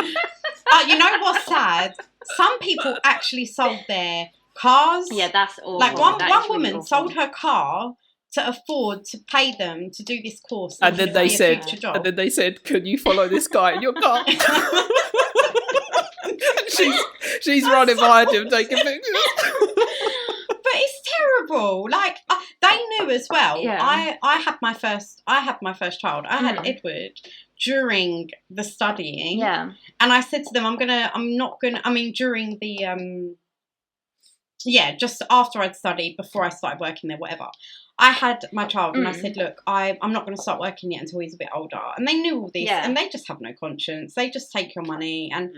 you know what's sad? Some people actually sold their cars. Yeah, that's awful. One woman sold her car to afford to pay them to do this course. And then they said, "Can you follow this guy in your car?" she's running behind him taking pictures. But it's terrible. They knew as well. Yeah. I had my first child. I had Edward during the studying. Yeah. And I said to them, during the just after I'd studied, before I started working there, whatever. I had my child and I said, look, I'm not going to start working yet until he's a bit older. And they knew all this, and they just have no conscience. They just take your money. And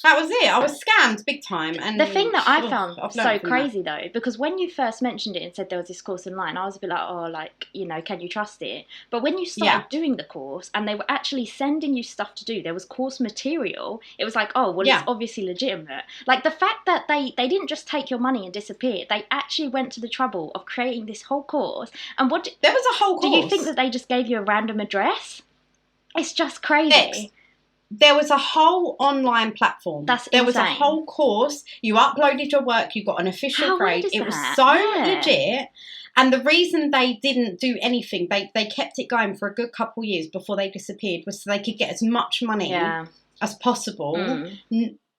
That was it. I was scammed big time. And the thing that I found so crazy though, because when you first mentioned it and said there was this course online, I was a bit like, oh, like, you know, can you trust it? But when you started doing the course and they were actually sending you stuff to do, there was course material, it was like, oh, well, it's obviously legitimate. Like the fact that they didn't just take your money and disappear, they actually went to the trouble of creating this whole course. And there was a whole course. Do you think that they just gave you a random address? It's just crazy. There was a whole online platform. There was a whole course. You uploaded your work. You got an official grade. It was so legit. And the reason they didn't do anything, they kept it going for a good couple of years before they disappeared, was so they could get as much money as possible.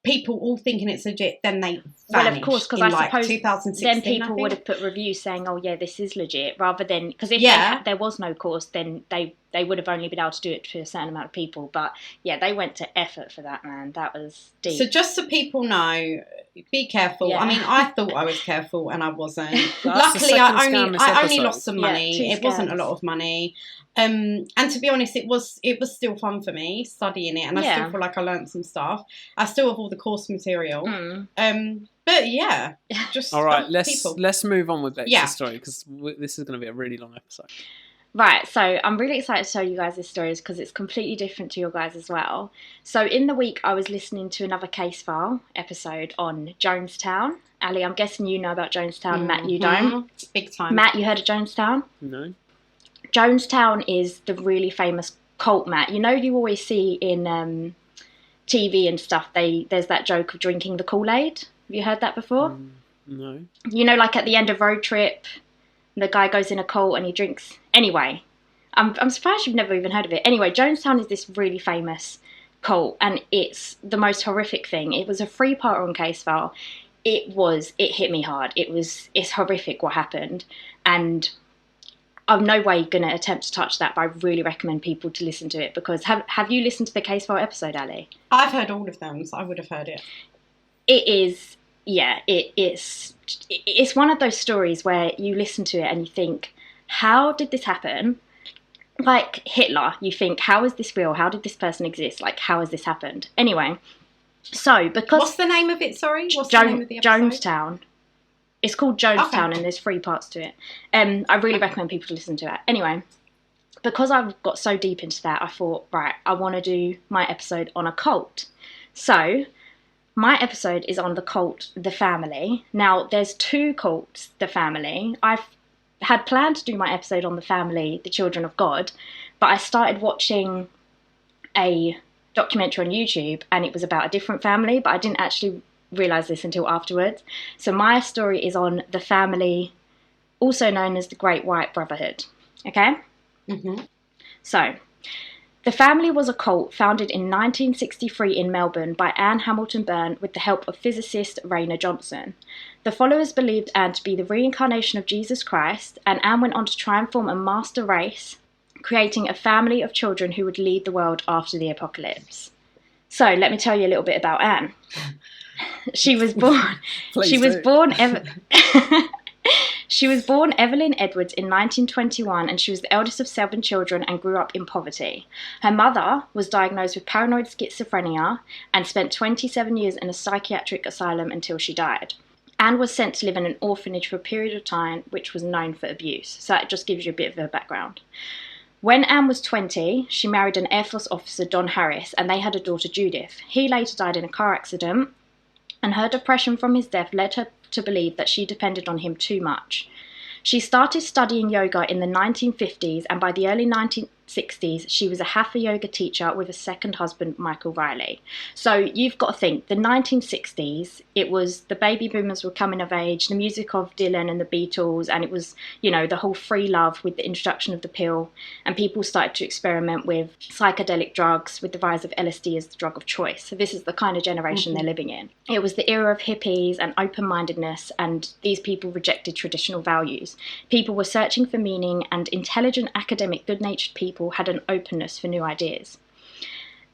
People all thinking it's legit, then they vanished. Well, of course, because I suppose 2016, then people would have put reviews saying, "Oh, yeah, this is legit," rather than because if there was no course, then they would have only been able to do it to a certain amount of people. But yeah, they went to effort for that, man. That was deep. So just so people know, be careful. I mean, I thought I was careful and I wasn't. Luckily, I only lost some money. It wasn't a lot of money. And to be honest, it was still fun for me studying it, and I still feel like I learned some stuff. I still have all the course material. But yeah, just all right. Let's move on with Bex's story, because this is going to be a really long episode. Right, so I'm really excited to tell you guys this story because it's completely different to your guys as well. So in the week, I was listening to another Case File episode on Jonestown. Ali, I'm guessing you know about Jonestown. Matt, you don't? Big time. Matt, you heard of Jonestown? No. Jonestown is the really famous cult, Matt. You know, you always see in TV and stuff, there's that joke of drinking the Kool-Aid. Have you heard that before? No. You know, like at the end of Road Trip, the guy goes in a cult and he drinks. Anyway, I'm surprised you've never even heard of it. Anyway, Jonestown is this really famous cult, and it's the most horrific thing. It was a 3-parter on Case File. It hit me hard. It's horrific what happened, and I'm no way going to attempt to touch that, but I really recommend people to listen to it, because have you listened to the Case File episode, Ali? I've heard all of them, so I would have heard it. It is, it's one of those stories where you listen to it and you think, how did this happen? Like Hitler, you think, how is this real? How did this person exist? Like, how has this happened? Anyway, so because... What's the name of it, sorry? What's the name of the episode? Jonestown. It's called Jonestown, and there's 3 parts to it. I really recommend people to listen to it. Anyway, because I've got so deep into that, I thought, right, I want to do my episode on a cult. So, my episode is on the cult, The Family. Now, there's 2 cults, The Family. I've had planned to do my episode on The Family, The Children of God, but I started watching a documentary on YouTube, and it was about a different family, but I didn't actually realise this until afterwards. So my story is on The Family, also known as the Great White Brotherhood. Okay? So, The Family was a cult founded in 1963 in Melbourne by Anne Hamilton Byrne with the help of physicist Rainer Johnson. The followers believed Anne to be the reincarnation of Jesus Christ, and Anne went on to try and form a master race, creating a family of children who would lead the world after the apocalypse. So, let me tell you a little bit about Anne. She was born Evelyn Edwards in 1921, and she was the eldest of 7 children and grew up in poverty. Her mother was diagnosed with paranoid schizophrenia and spent 27 years in a psychiatric asylum until she died. Anne was sent to live in an orphanage for a period of time, which was known for abuse. So that just gives you a bit of a background. When Anne was 20, she married an Air Force officer, Don Harris, and they had a daughter, Judith. He later died in a car accident, and her depression from his death led her to believe that she depended on him too much. She started studying yoga in the 1950s, and by the early 1960s, she was a Hatha yoga teacher with a second husband, Michael Riley. So you've got to think, the 1960s, it was the baby boomers were coming of age, the music of Dylan and the Beatles, and it was, you know, the whole free love with the introduction of the pill, and people started to experiment with psychedelic drugs with the rise of LSD as the drug of choice. So this is the kind of generation they're living in. It was the era of hippies and open-mindedness, and these people rejected traditional values. People were searching for meaning, and intelligent, academic, good-natured people had an openness for new ideas.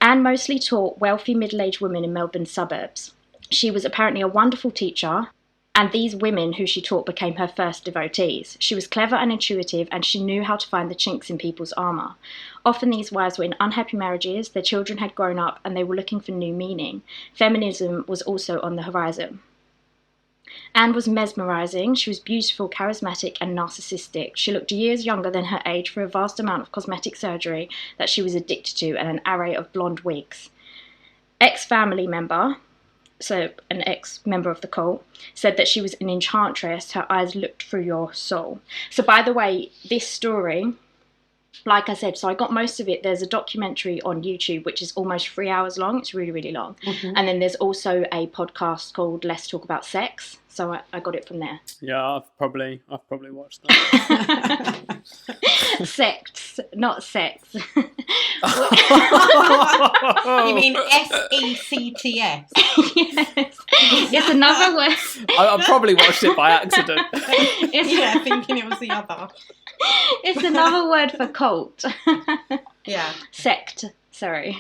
Anne mostly taught wealthy middle-aged women in Melbourne's suburbs. She was apparently a wonderful teacher, And these women who she taught became her first devotees. She was clever and intuitive, and she knew how to find the chinks in people's armour. Often these wives were in unhappy marriages, their children had grown up, and they were looking for new meaning. Feminism was also on the horizon. Anne was mesmerising. She was beautiful, charismatic, and narcissistic. She looked years younger than her age for a vast amount of cosmetic surgery that she was addicted to and an array of blonde wigs. Ex-family member, so an ex-member of the cult, said that she was an enchantress. Her eyes looked through your soul. So by the way, this story, like I said, so I got most of it. There's a documentary on YouTube, which is almost 3 hours long. It's really, really long. Mm-hmm. And then there's also a podcast called Let's Talk About Sex. So I got it from there. Yeah, I've probably watched that. Sects, not sex. You mean SECTS? Yes. It's another word. I probably watched it by accident. Thinking it was the other. It's another word for cult. Yeah. Sect, sorry.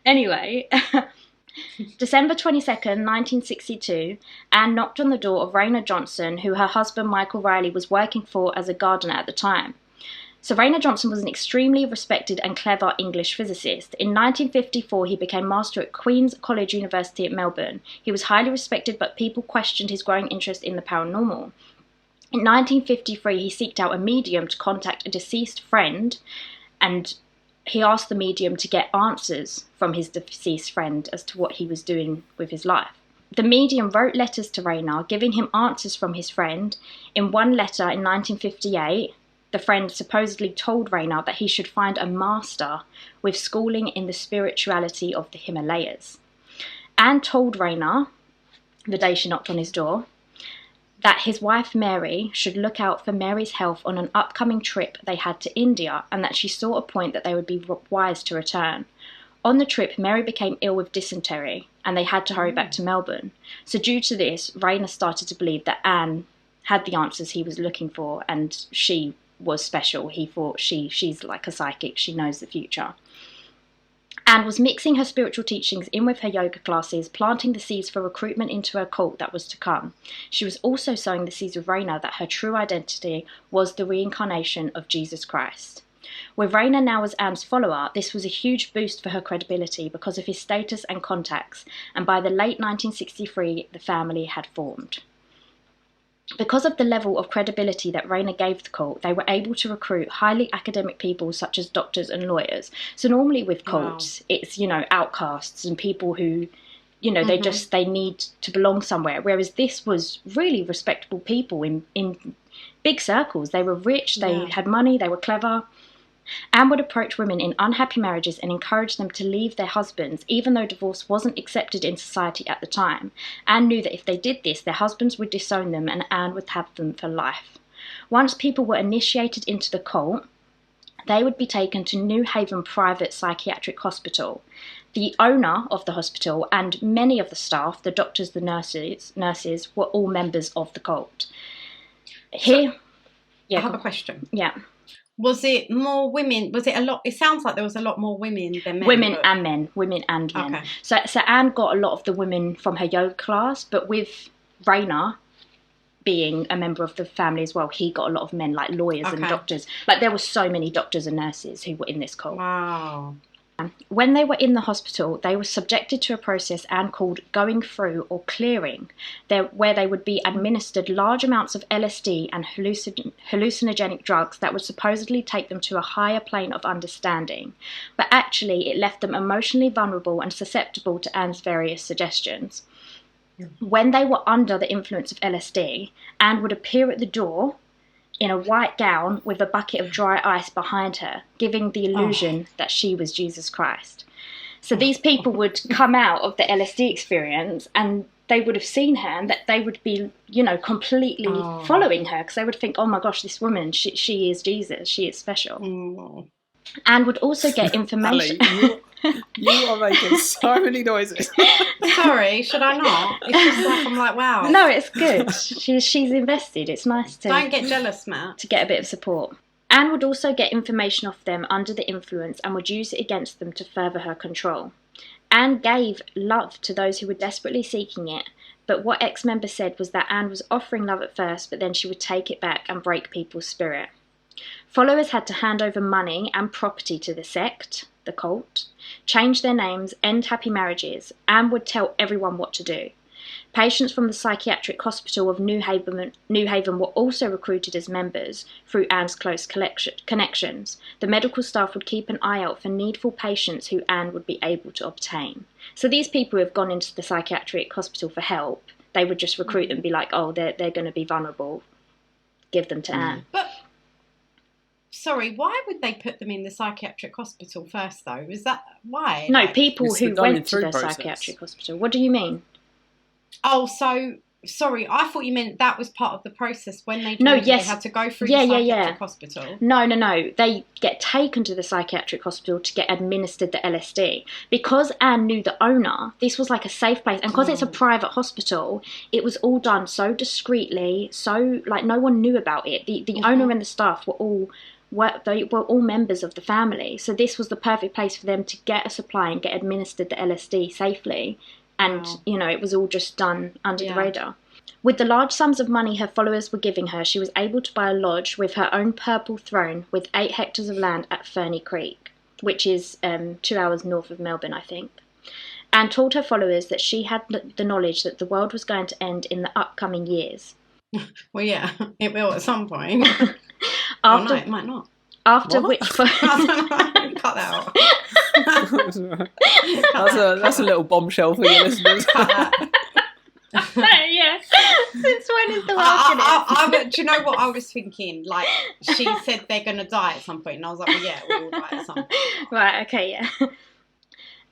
Anyway, December 22nd, 1962, Anne knocked on the door of Raina Johnson, who her husband Michael Riley was working for as a gardener at the time. So Raina Johnson was an extremely respected and clever English physicist. In 1954, he became master at Queen's College University at Melbourne. He was highly respected, but people questioned his growing interest in the paranormal. In 1953, he sought out a medium to contact a deceased friend, and he asked the medium to get answers from his deceased friend as to what he was doing with his life. The medium wrote letters to Raina, giving him answers from his friend. In one letter in 1958, the friend supposedly told Raina that he should find a master with schooling in the spirituality of the Himalayas. Anne told Raina, the day she knocked on his door, that his wife Mary should look out for Mary's health on an upcoming trip they had to India, and that she saw a point that they would be wise to return. On the trip, Mary became ill with dysentery, and they had to hurry back to Melbourne. So due to this, Raina started to believe that Anne had the answers he was looking for, and she was special. He thought she's like a psychic, she knows the future. Anne was mixing her spiritual teachings in with her yoga classes, planting the seeds for recruitment into her cult that was to come. She was also sowing the seeds with Raina that her true identity was the reincarnation of Jesus Christ. With Raina now as Anne's follower, this was a huge boost for her credibility because of his status and contacts, and by the late 1963, the family had formed. Because of the level of credibility that Raina gave the cult, they were able to recruit highly academic people such as doctors and lawyers. So normally with cults, it's, outcasts and people who, they need to belong somewhere. Whereas this was really respectable people in big circles. They were rich, they had money, they were clever. Anne would approach women in unhappy marriages and encourage them to leave their husbands, even though divorce wasn't accepted in society at the time. Anne knew that if they did this, their husbands would disown them and Anne would have them for life. Once people were initiated into the cult, they would be taken to New Haven Private Psychiatric Hospital. The owner of the hospital and many of the staff, the doctors, the nurses, were all members of the cult. I have a question. Yeah. Was it more women? Was it a lot? It sounds like there was a lot more women than men. Women and men. Okay. So Anne got a lot of the women from her yoga class, but with Raina being a member of the family as well, he got a lot of men, like lawyers and doctors. Like there were so many doctors and nurses who were in this cult. Wow. When they were in the hospital, they were subjected to a process Anne called going through or clearing, where they would be administered large amounts of LSD and hallucinogenic drugs that would supposedly take them to a higher plane of understanding. But actually, it left them emotionally vulnerable and susceptible to Anne's various suggestions. When they were under the influence of LSD, Anne would appear at the door in a white gown with a bucket of dry ice behind her, giving the illusion that she was Jesus Christ. So these people would come out of the LSD experience and they would have seen her and that they would be, completely following her because they would think, oh my gosh, this woman, she is Jesus, she is special. Anne would also get information. Ali, you are making so many noises. Sorry, should I not? It's just like, I'm like, wow. No, it's good. She's invested. It's nice to... Don't get jealous, Matt. To get a bit of support. Anne would also get information off them under the influence and would use it against them to further her control. Anne gave love to those who were desperately seeking it, but what ex-members said was that Anne was offering love at first, but then she would take it back and break people's spirit. Followers had to hand over money and property to the sect, the cult, change their names, end happy marriages. Anne would tell everyone what to do. Patients from the psychiatric hospital of New Haven were also recruited as members through Anne's close connections. The medical staff would keep an eye out for needful patients who Anne would be able to obtain. So these people who have gone into the psychiatric hospital for help, they would just recruit them and be like, oh, they're going to be vulnerable. Give them to Anne. But, sorry, why would they put them in the psychiatric hospital first, though? Is that why? No, people who went to the psychiatric hospital. What do you mean? Oh, so, sorry, I thought you meant that was part of the process when they they had to go through the psychiatric hospital. No. They get taken to the psychiatric hospital to get administered the LSD. Because Anne knew the owner, this was like a safe place. And because it's a private hospital, it was all done so discreetly, so, like, no one knew about it. The owner and the staff they were all members of the family. So this was the perfect place for them to get a supply and get administered the LSD safely. And, it was all just done under the radar. With the large sums of money her followers were giving her, she was able to buy a lodge with her own purple throne with 8 hectares of land at Ferny Creek, which is 2 hours north of Melbourne, I think. And told her followers that she had the knowledge that the world was going to end in the upcoming years. Well, yeah, it will at some point. No, it might not. After which... Cut that out. That's a little bombshell for your listeners. Yeah. Since when is the world do you know what I was thinking? Like, she said they're going to die at some point, and I was like, well, yeah, we all die at some point. Right, okay, yeah.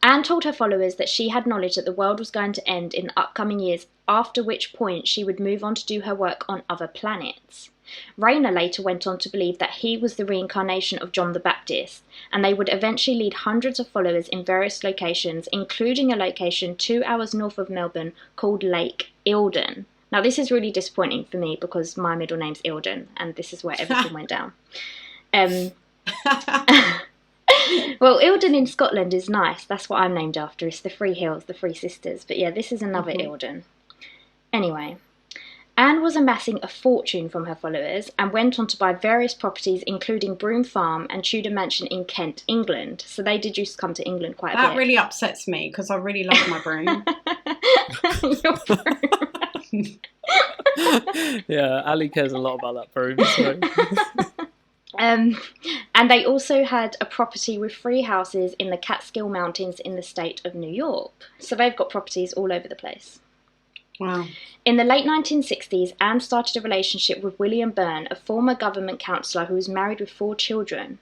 Anne told her followers that she had knowledge that the world was going to end in the upcoming years, after which point she would move on to do her work on other planets. Rayner later went on to believe that he was the reincarnation of John the Baptist, and they would eventually lead hundreds of followers in various locations, including a location 2 hours north of Melbourne called Lake Eildon. Now, this is really disappointing for me because my middle name's Eildon, and this is where everything went down. Well, Eildon in Scotland is nice. That's what I'm named after. It's the Three Hills, the Three Sisters. But yeah, this is another Eildon. Anyway, Anne was amassing a fortune from her followers and went on to buy various properties, including Broome Farm and Tudor Mansion in Kent, England. So they did used to come to England quite a bit. That really upsets me because I really love my broom. Your broom. Yeah, Ali cares a lot about that broom. So. And they also had a property with 3 houses in the Catskill Mountains in the state of New York. So they've got properties all over the place. Wow. In the late 1960s, Anne started a relationship with William Byrne, a former government councillor who was married with 4 children.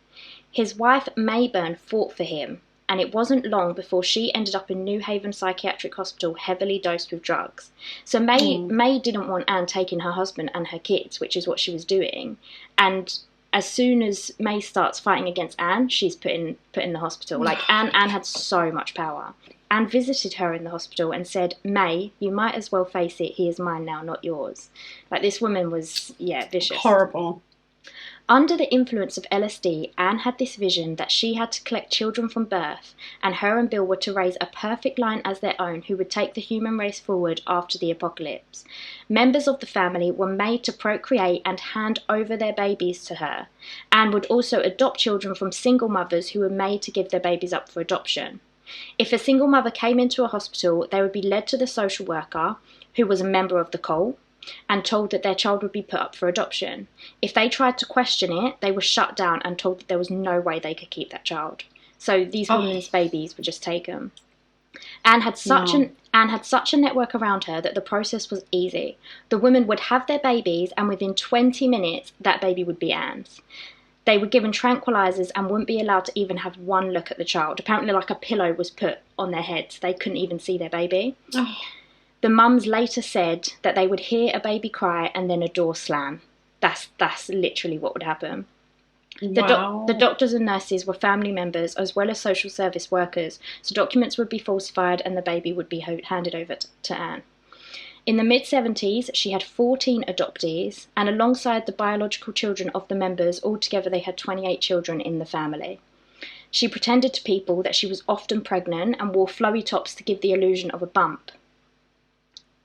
His wife, May Byrne, fought for him, and it wasn't long before she ended up in New Haven Psychiatric Hospital heavily dosed with drugs. So May didn't want Anne taking her husband and her kids, which is what she was doing. And as soon as May starts fighting against Anne, she's put in the hospital. Like, Anne had so much power. Anne visited her in the hospital and said, "May, you might as well face it, he is mine now, not yours." Like, this woman was, vicious. Horrible. Under the influence of LSD, Anne had this vision that she had to collect children from birth, and her and Bill were to raise a perfect line as their own who would take the human race forward after the apocalypse. Members of the family were made to procreate and hand over their babies to her. Anne would also adopt children from single mothers who were made to give their babies up for adoption. If a single mother came into a hospital, they would be led to the social worker, who was a member of the cult, and told that their child would be put up for adoption. If they tried to question it, they were shut down and told that there was no way they could keep that child. So these women's babies were just taken. Anne had such a network around her that the process was easy. The women would have their babies, and within 20 minutes, that baby would be Anne's. They were given tranquilizers and wouldn't be allowed to even have one look at the child. Apparently, like, a pillow was put on their heads. They couldn't even see their baby. Oh. The mums later said that they would hear a baby cry and then a door slam. That's literally what would happen. Wow. The doctors and nurses were family members as well as social service workers, so documents would be falsified and the baby would be handed over to Anne. In the mid-70s, she had 14 adoptees, and alongside the biological children of the members, altogether they had 28 children in the family. She pretended to people that she was often pregnant and wore flowy tops to give the illusion of a bump.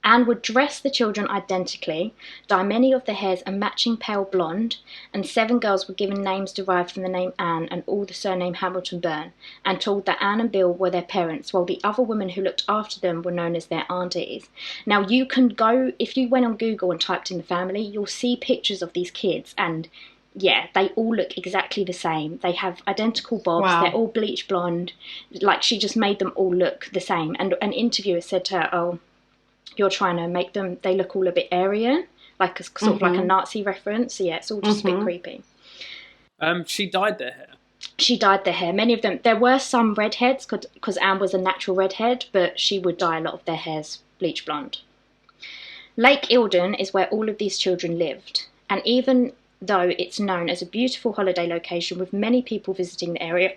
Anne would dress the children identically, dye many of their hairs a matching pale blonde, and 7 girls were given names derived from the name Anne and all the surname Hamilton Byrne, and told that Anne and Bill were their parents, while the other women who looked after them were known as their aunties. Now you can go, if you went on Google and typed in the family, you'll see pictures of these kids, and yeah, they all look exactly the same. They have identical bobs, wow. They're all bleach blonde, like she just made them all look the same. And an interviewer said to her, "Oh, you're trying to make them, they look all a bit Aryan, like a sort of like a Nazi reference." So yeah, it's all just a bit creepy. She dyed their hair. She dyed their hair. Many of them, there were some redheads, because Anne was a natural redhead, but she would dye a lot of their hairs bleach blonde. Lake Eildon is where all of these children lived, and even though it's known as a beautiful holiday location with many people visiting the area,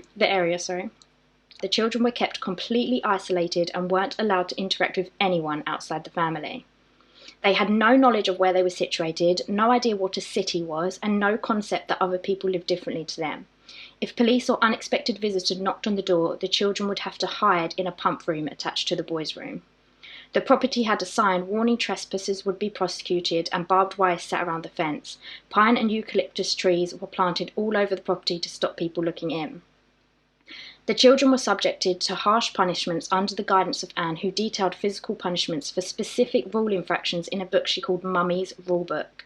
the children were kept completely isolated and weren't allowed to interact with anyone outside the family. They had no knowledge of where they were situated, no idea what a city was, and no concept that other people lived differently to them. If police or unexpected visitors knocked on the door, the children would have to hide in a pump room attached to the boys' room. The property had a sign warning trespassers would be prosecuted, and barbed wire sat around the fence. Pine and eucalyptus trees were planted all over the property to stop people looking in. The children were subjected to harsh punishments under the guidance of Anne, who detailed physical punishments for specific rule infractions in a book she called Mummy's Rulebook.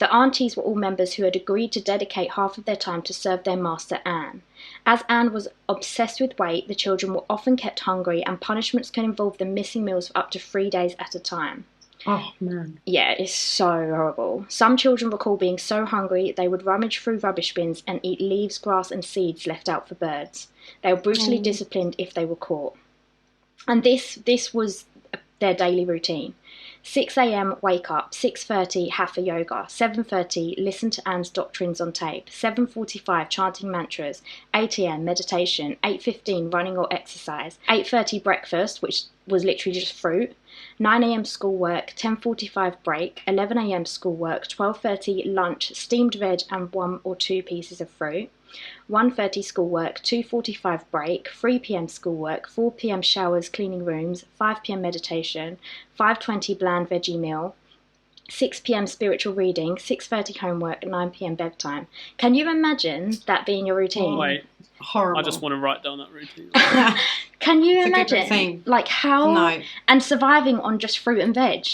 The aunties were all members who had agreed to dedicate half of their time to serve their master, Anne. As Anne was obsessed with weight, the children were often kept hungry, and punishments can involve them missing meals for up to 3 days at a time. Oh, man. Yeah, it's so horrible. Some children recall being so hungry they would rummage through rubbish bins and eat leaves, grass and seeds left out for birds. They were brutally disciplined if they were caught. And this was their daily routine. 6 a.m, wake up. 6:30, hatha yoga. 7:30, listen to Anne's doctrines on tape. 7:45, chanting mantras. 8 a.m, meditation. 8:15, running or exercise. 8:30, breakfast, which was literally just fruit. 9 a.m, schoolwork. 10:45, break. 11 a.m, schoolwork. 12:30, lunch, steamed veg and 1 or 2 pieces of fruit. 1:30 schoolwork, 2:45 break, 3 p.m. schoolwork, 4 p.m. showers, cleaning rooms, 5 p.m. meditation, 5:20 bland veggie meal, 6 p.m. spiritual reading, 6:30 homework, 9 p.m. bedtime. Can you imagine that being your routine? Wait, horrible. I just want to write down that routine. Can you imagine, like how, no. And surviving on just fruit and veg?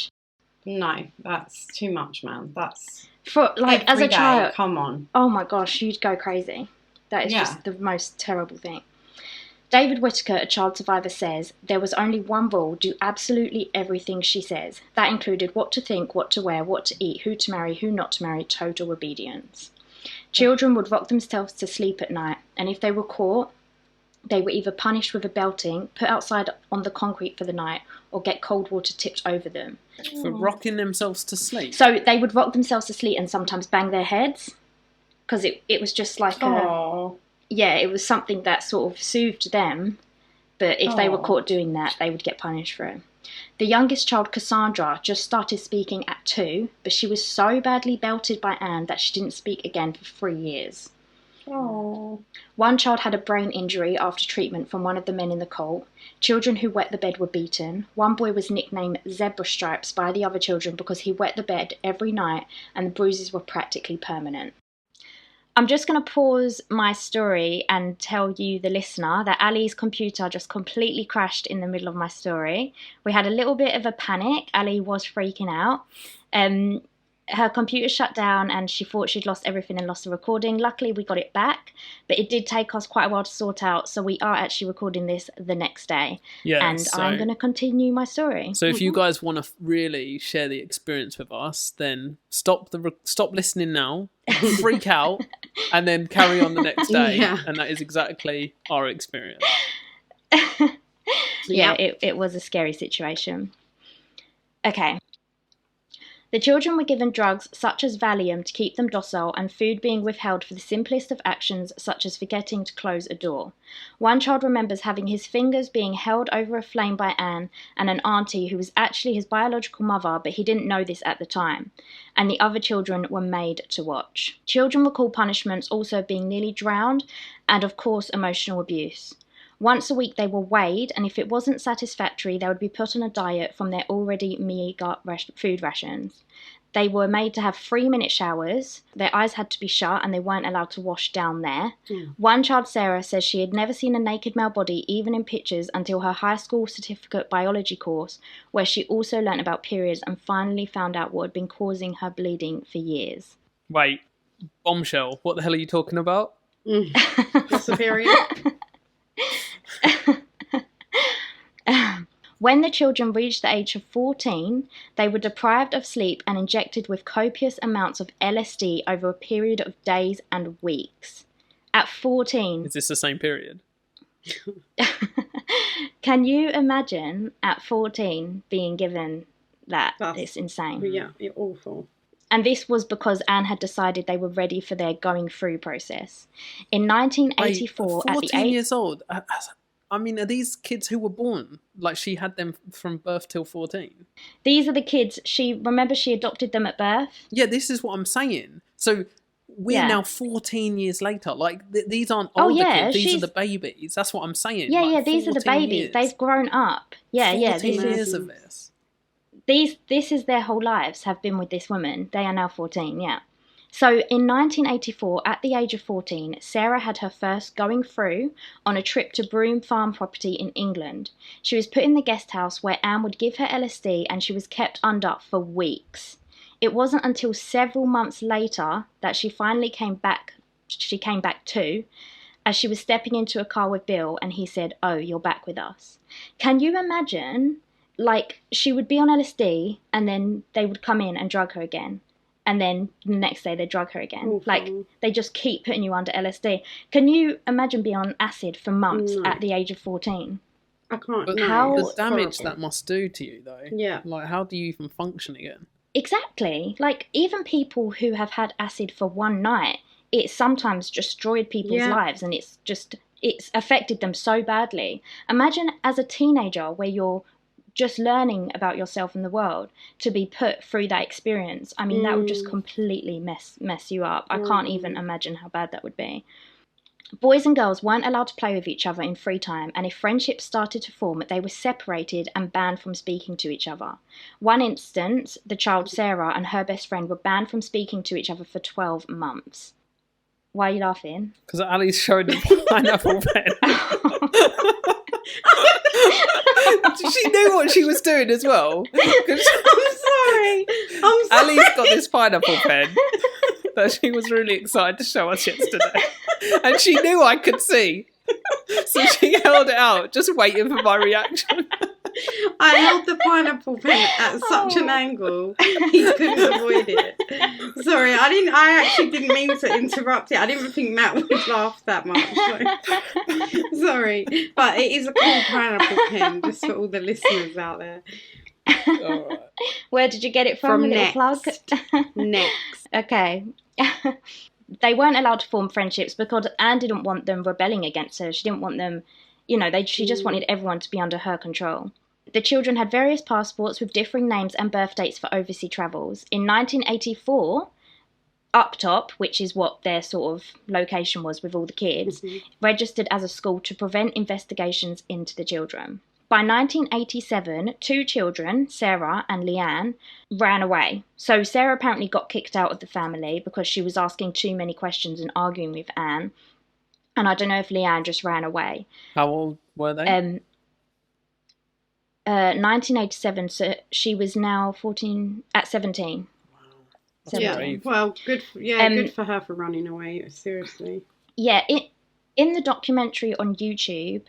No, that's too much, man. That's for like as a child. Come on. Oh my gosh, you'd go crazy. That is just the most terrible thing. David Whittaker, a child survivor, says, "There was only one rule: do absolutely everything she says. That included what to think, what to wear, what to eat, who to marry, who not to marry, total obedience." Children would rock themselves to sleep at night, and if they were caught, they were either punished with a belting, put outside on the concrete for the night, or get cold water tipped over them. For rocking themselves to sleep? So they would rock themselves to sleep and sometimes bang their heads, because it was just like it was something that sort of soothed them, but if they were caught doing that, they would get punished for it. The youngest child, Cassandra, just started speaking at 2, but she was so badly belted by Anne that she didn't speak again for 3 years. Oh. One child had a brain injury after treatment from one of the men in the cult. Children who wet the bed were beaten. One boy was nicknamed Zebra Stripes by the other children because he wet the bed every night and the bruises were practically permanent. I'm just going to pause my story and tell you, the listener, that Ali's computer just completely crashed in the middle of my story. We had a little bit of a panic. Ali was freaking out. Her computer shut down and she thought she'd lost everything and lost the recording. Luckily, we got it back, but it did take us quite a while to sort out, so we are actually recording this the next day. Yeah, and I'm going to continue my story. So if you guys want to really share the experience with us, then stop listening now, freak out, and then carry on the next day. Yeah. And that is exactly our experience. Yeah, it was a scary situation. Okay. The children were given drugs such as Valium to keep them docile and food being withheld for the simplest of actions such as forgetting to close a door. One child remembers having his fingers being held over a flame by Anne and an auntie who was actually his biological mother, but he didn't know this at the time. And the other children were made to watch. Children recall punishments also being nearly drowned and, of course, emotional abuse. Once a week they were weighed, and if it wasn't satisfactory, they would be put on a diet from their already meagre food rations. They were made to have 3-minute showers. Their eyes had to be shut, and they weren't allowed to wash down there. One child, Sarah, says she had never seen a naked male body, even in pictures, until her high school certificate biology course, where she also learnt about periods and finally found out what had been causing her bleeding for years. Wait, bombshell, what the hell are you talking about? What's the period? When the children reached the age of 14, they were deprived of sleep and injected with copious amounts of LSD over a period of days and weeks. At 14... Is this the same period? Can you imagine at 14 being given that? It's insane. Yeah, it's awful. And this was because Anne had decided they were ready for their going through process. In 1984, Wait, at the 14 years old? I mean, are these kids who were born? Like, she had them from birth till 14? These are the kids. She adopted them at birth. Yeah, this is what I'm saying. So we're now 14 years later. Like, these aren't older kids. These are the babies. That's what I'm saying. Yeah, like, these are the babies. Years. They've grown up. Yeah, 14 years of this. This is their whole lives have been with this woman. They are now 14, yeah. So in 1984, at the age of 14, Sarah had her first going through on a trip to Broome Farm property in England. She was put in the guest house where Anne would give her LSD, and she was kept under for weeks. It wasn't until several months later that she finally came back to, as she was stepping into a car with Bill, and he said, "Oh, you're back with us." Can you imagine? Like, she would be on LSD, and then they would come in and drug her again. And then the next day they drug her again. Awful. Like, they just keep putting you under LSD. Can you imagine being on acid for months at the age of 14? I can't. But the damage that must do to you, though. Yeah. Like, how do you even function again? Exactly. Like, even people who have had acid for one night, it sometimes destroyed people's lives, and it's affected them so badly. Imagine as a teenager where you're just learning about yourself and the world, to be put through that experience. I mean, that would just completely mess you up. I can't even imagine how bad that would be. Boys and girls weren't allowed to play with each other in free time, and if friendships started to form, they were separated and banned from speaking to each other. One instance, the child Sarah and her best friend were banned from speaking to each other for 12 months. Why are you laughing? Because Ali's showing the pineapple pen. She knew what she was doing as well. I'm sorry. Ali's got this pineapple pen that she was really excited to show us yesterday. And she knew I could see. So she held it out, just waiting for my reaction. I held the pineapple pen at such an angle, he couldn't avoid it. Sorry, I actually didn't mean to interrupt it. I didn't think Matt would laugh that much. So. Sorry, but it is a cool pineapple pen, just for all the listeners out there. All right. Where did you get it from? Next. Plug? Next. Okay. They weren't allowed to form friendships because Anne didn't want them rebelling against her. She didn't want them, she just wanted everyone to be under her control. The children had various passports with differing names and birth dates for overseas travels. In 1984, Uptop, which is what their sort of location was with all the kids, registered as a school to prevent investigations into the children. By 1987, 2 children, Sarah and Leanne, ran away. So Sarah apparently got kicked out of the family because she was asking too many questions and arguing with Anne. And I don't know if Leanne just ran away. How old were they? 1987, so she was now 17. Wow. 17. Yeah, well, good for her for running away, seriously. Yeah, in the documentary on YouTube,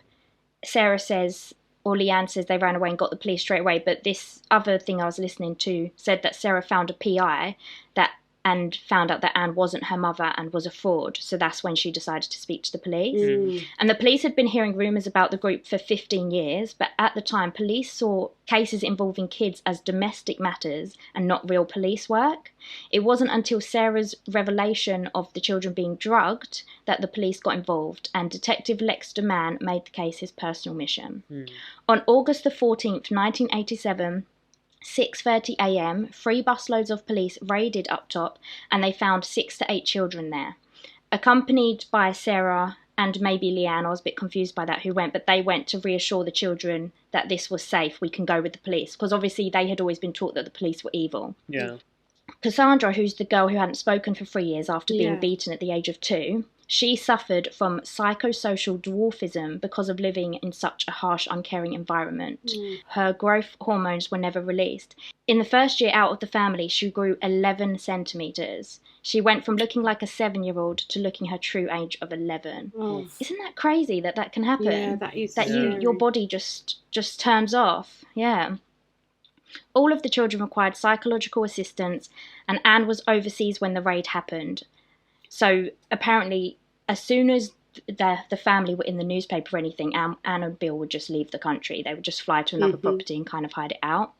Sarah says, or Leanne says they ran away and got the police straight away, but this other thing I was listening to said that Sarah found a PI that and found out that Anne wasn't her mother and was a fraud. So that's when she decided to speak to the police. And the police had been hearing rumours about the group for 15 years, but at the time, police saw cases involving kids as domestic matters and not real police work. It wasn't until Sarah's revelation of the children being drugged that the police got involved, and Detective Lex Mann made the case his personal mission. On August the 14th, 1987, 6:30 a.m, 3 busloads of police raided up top, and they found 6 to 8 children there, accompanied by Sarah and maybe Leanne. I was a bit confused by that who went, but they went to reassure the children that this was safe, we can go with the police, because obviously they had always been taught that the police were evil. Cassandra, who's the girl who hadn't spoken for 3 years after being beaten at the age of 2, she suffered from psychosocial dwarfism because of living in such a harsh, uncaring environment. Her growth hormones were never released. In the first year out of the family, she grew 11 centimetres. She went from looking like a 7-year-old to looking her true age of 11. Isn't that crazy that that can happen? Yeah, that is that your body just turns off. Yeah. All of the children required psychological assistance, and Anne was overseas when the raid happened. So apparently, as soon as the family were in the newspaper or anything, Anne and Bill would just leave the country. They would just fly to another property and kind of hide it out.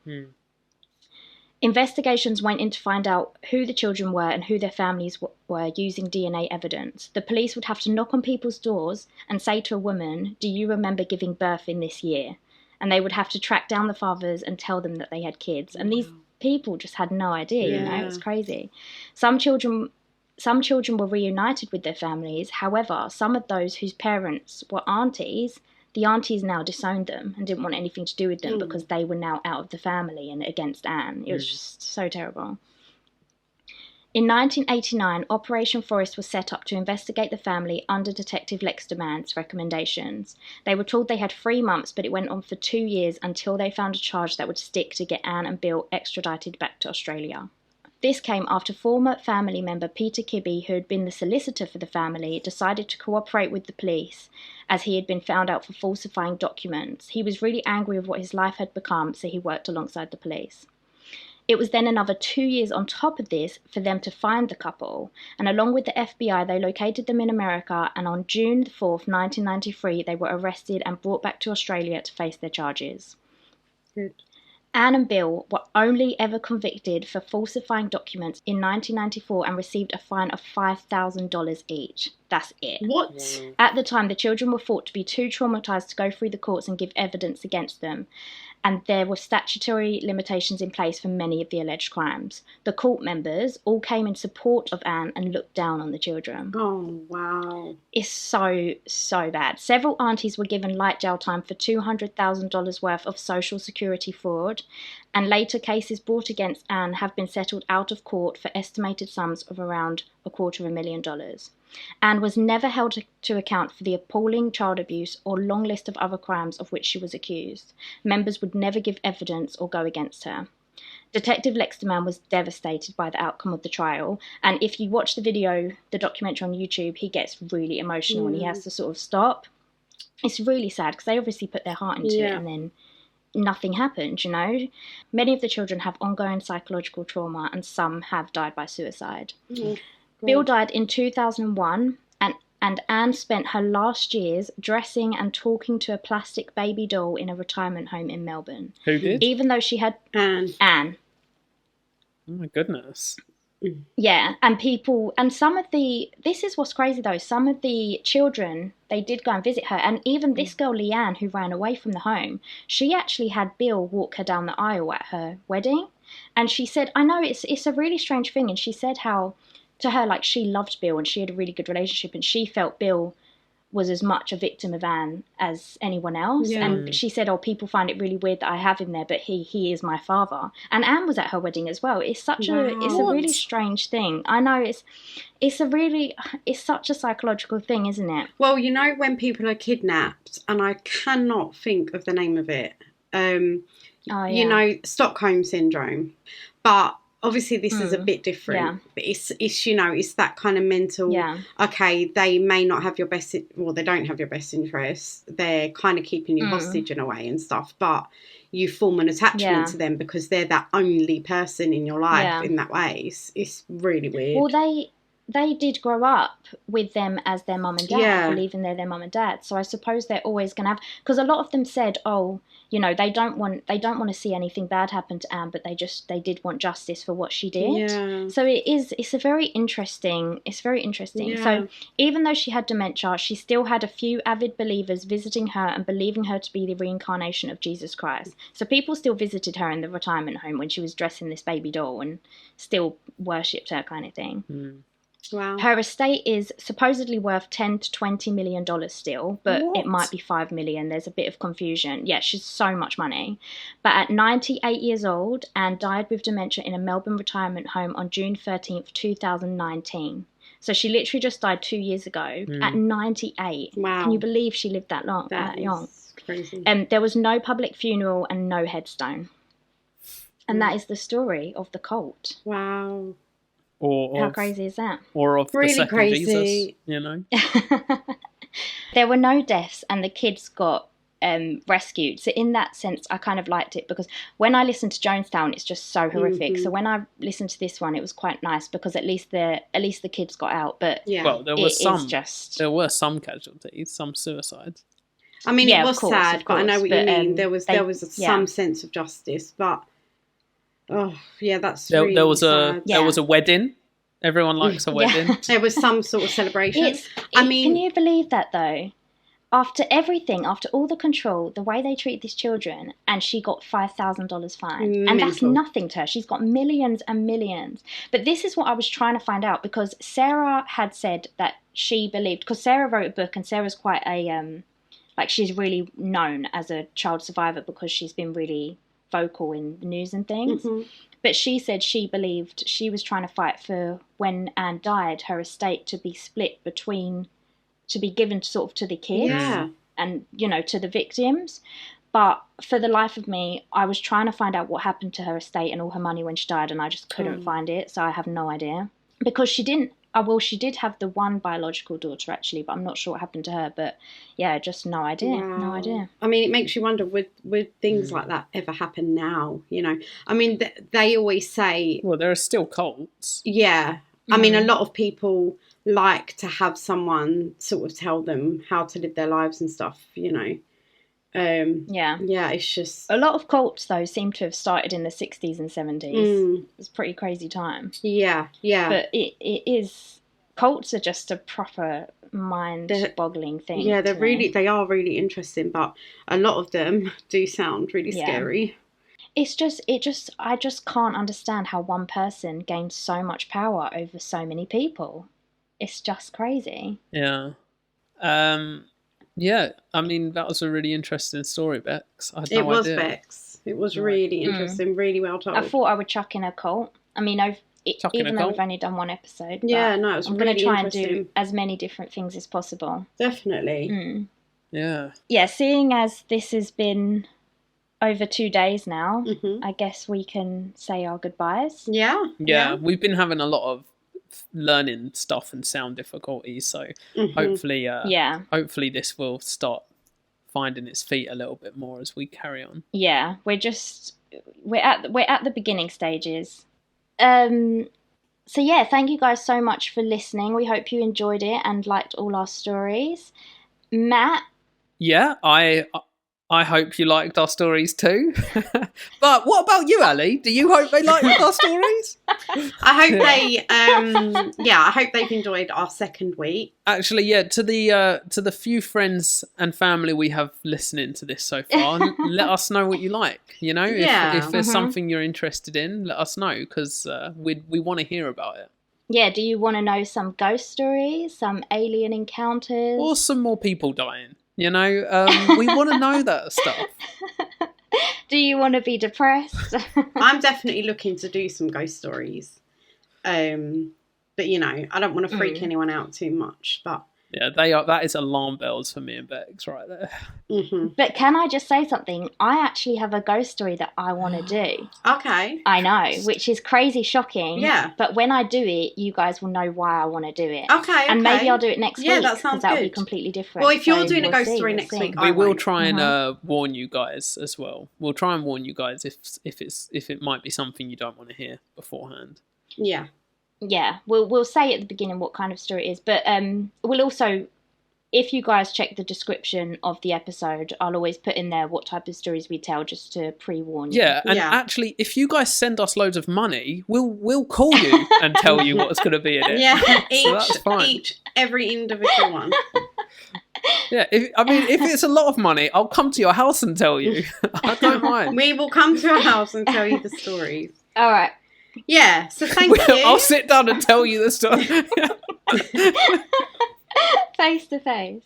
Investigations went in to find out who the children were and who their families were using DNA evidence. The police would have to knock on people's doors and say to a woman, "Do you remember giving birth in this year?" And they would have to track down the fathers and tell them that they had kids. And these people just had no idea, you know, it was crazy. Some children were reunited with their families. However, some of those whose parents were aunties, the aunties now disowned them and didn't want anything to do with them because they were now out of the family and against Anne. It was just so terrible. In 1989, Operation Forest was set up to investigate the family under Detective Lex Mann's recommendations. They were told they had 3 months, but it went on for 2 years until they found a charge that would stick to get Anne and Bill extradited back to Australia. This came after former family member Peter Kibbe, who had been the solicitor for the family, decided to cooperate with the police as he had been found out for falsifying documents. He was really angry with what his life had become, so he worked alongside the police. It was then another 2 years on top of this for them to find the couple, and along with the FBI, they located them in America, and on June 4th, 1993, they were arrested and brought back to Australia to face their charges. Good. Anne and Bill were only ever convicted for falsifying documents in 1994 and received a fine of $5,000 each. That's it. What? At the time, the children were thought to be too traumatised to go through the courts and give evidence against them, and there were statutory limitations in place for many of the alleged crimes. The court members all came in support of Anne and looked down on the children. Oh, wow. It's so, so bad. Several aunties were given light jail time for $200,000 worth of social security fraud, and later cases brought against Anne have been settled out of court for estimated sums of around $250,000. Anne was never held to account for the appalling child abuse or long list of other crimes of which she was accused. Members would never give evidence or go against her. Detective Lex Mann was devastated by the outcome of the trial, and if you watch the video, the documentary on YouTube, he gets really emotional and he has to sort of stop. It's really sad because they obviously put their heart into it and then nothing happened, you know. Many of the children have ongoing psychological trauma and some have died by suicide. Bill died in 2001, and Anne spent her last years dressing and talking to a plastic baby doll in a retirement home in Melbourne. Who did? Even though she had... Anne. Oh my goodness. Yeah, and people... And some of the... This is what's crazy though. Some of the children, they did go and visit her. And even this girl, Leanne, who ran away from the home, she actually had Bill walk her down the aisle at her wedding. And she said, I know it's a really strange thing. And she said how... To her, like, she loved Bill and she had a really good relationship and she felt Bill was as much a victim of Anne as anyone else. Yeah. And she said, people find it really weird that I have him there, but he is my father. And Anne was at her wedding as well. It's such a really strange thing. I know it's such a psychological thing, isn't it? Well, you know, when people are kidnapped, and I cannot think of the name of it, you know, Stockholm Syndrome, but obviously this is a bit different, but it's you know, it's that kind of mental, okay, they may not have your best, well, they don't have your best interests, they're kind of keeping you hostage in a way and stuff, but you form an attachment to them because they're that only person in your life in that way. It's really weird. Well, they did grow up with them as their mum and dad, believing they're their mum and dad. So I suppose they're always going to have, because a lot of them said, oh, you know, they don't want to see anything bad happen to Anne, but they did want justice for what she did. Yeah. So it's very interesting. Yeah. So even though she had dementia, she still had a few avid believers visiting her and believing her to be the reincarnation of Jesus Christ. So people still visited her in the retirement home when she was dressing this baby doll and still worshipped her, kind of thing. Mm. Wow. Her estate is supposedly worth $10 to $20 million still, but it might be $5 million. There's a bit of confusion. Yeah, she's so much money. But at 98 years old, Anne died with dementia in a Melbourne retirement home on June 13th, 2019. So she literally just died 2 years ago at 98. Wow. Can you believe she lived that long? That young? Crazy. There was no public funeral and no headstone. And that is the story of the cult. Wow. How crazy is that? Or of really the second crazy. Jesus, you know? There were no deaths and the kids got rescued. So in that sense, I kind of liked it because when I listened to Jonestown, it's just so horrific. So when I listened to this one, it was quite nice because at least the kids got out. But well, there were some casualties, some suicides. I mean, it was sad, but I know what you mean. There was some sense of justice, but that's really there was sad. There was a wedding. Everyone likes a wedding. There was some sort of celebration. Can you believe that though? After everything, after all the control, the way they treat these children, and she got $5,000 fine. And that's nothing to her. She's got millions and millions. But this is what I was trying to find out, because Sarah had said that she believed, because Sarah wrote a book, and Sarah's quite a, she's really known as a child survivor because she's been really vocal in the news and things. But she said she believed she was trying to fight for, when Anne died, her estate to be split between, to be given sort of to the kids and, you know, to the victims. But for the life of me, I was trying to find out what happened to her estate and all her money when she died, and I just couldn't find it. So I have no idea. Because she didn't, she did have the one biological daughter actually, but I'm not sure what happened to her. But yeah, just no idea. Wow. No idea. I mean, it makes you wonder, would things like that ever happen now? You know, I mean, they always say, well, there are still cults. Yeah. I mean, a lot of people like to have someone sort of tell them how to live their lives and stuff, you know. It's just a lot of cults though seem to have started in the 60s and 70s. It was a pretty crazy time. But it is, cults are just a proper mind-boggling thing. Yeah, they are really interesting, but a lot of them do sound really scary. I just can't understand how one person gains so much power over so many people. It's just crazy. Yeah. Yeah, I mean, that was a really interesting story, Bex. I had no idea. Bex. It was really interesting, really well told. I thought I would chuck in a cult. I mean, even though we've only done one episode. Yeah, no, it was really interesting. I'm going to try and do as many different things as possible. Definitely. Yeah. Yeah, seeing as this has been over 2 days now, I guess we can say our goodbyes. Yeah, we've been having a lot of learning stuff and sound difficulties, so hopefully this will start finding its feet a little bit more as we carry on. We're at the beginning stages. So thank you guys so much for listening. We hope you enjoyed it and liked all our stories. Matt? I hope you liked our stories too. But what about you, Ali? Do you hope they liked our stories? I hope they've enjoyed our second week. Actually, to the few friends and family we have listening to this so far, let us know what you like. You know, if there's something you're interested in, let us know, because we want to hear about it. Yeah, do you want to know some ghost stories, some alien encounters? Or some more people dying? You know, we want to know that stuff. Do you want to be depressed? I'm definitely looking to do some ghost stories. But, you know, I don't want to freak anyone out too much. But Yeah, they are. That is alarm bells for me and Bex right there. Mm-hmm. But can I just say something? I actually have a ghost story that I want to do. Okay. I know, which is crazy shocking. Yeah. But when I do it, you guys will know why I want to do it. Okay. And maybe I'll do it next week. Yeah, that sounds because that'll be good. completely different. Well, if you're doing a we'll ghost see, story we'll next see. week, We will won't. try and warn you guys as well. We'll try and warn you guys if it might be something you don't want to hear beforehand. Yeah. Yeah, we'll say at the beginning what kind of story it is, but we'll also, if you guys check the description of the episode, I'll always put in there what type of stories we tell, just to pre-warn you. Yeah, and actually, if you guys send us loads of money, we'll call you and tell you what's going to be in it. Yeah, so that's fine. Every individual one. Yeah, if it's a lot of money, I'll come to your house and tell you. I don't mind. We will come to your house and tell you the stories. All right. Yeah, so thank you. I'll sit down and tell you the story. Face to face.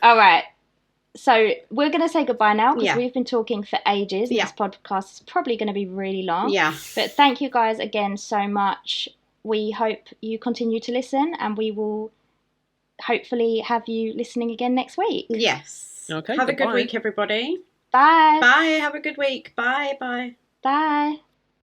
All right. So we're going to say goodbye now because we've been talking for ages. Yeah. This podcast is probably going to be really long. Yeah. But thank you guys again so much. We hope you continue to listen, and we will hopefully have you listening again next week. Yes. Okay. Have a good week, everybody. Bye. Bye. Have a good week. Bye. Bye. Bye.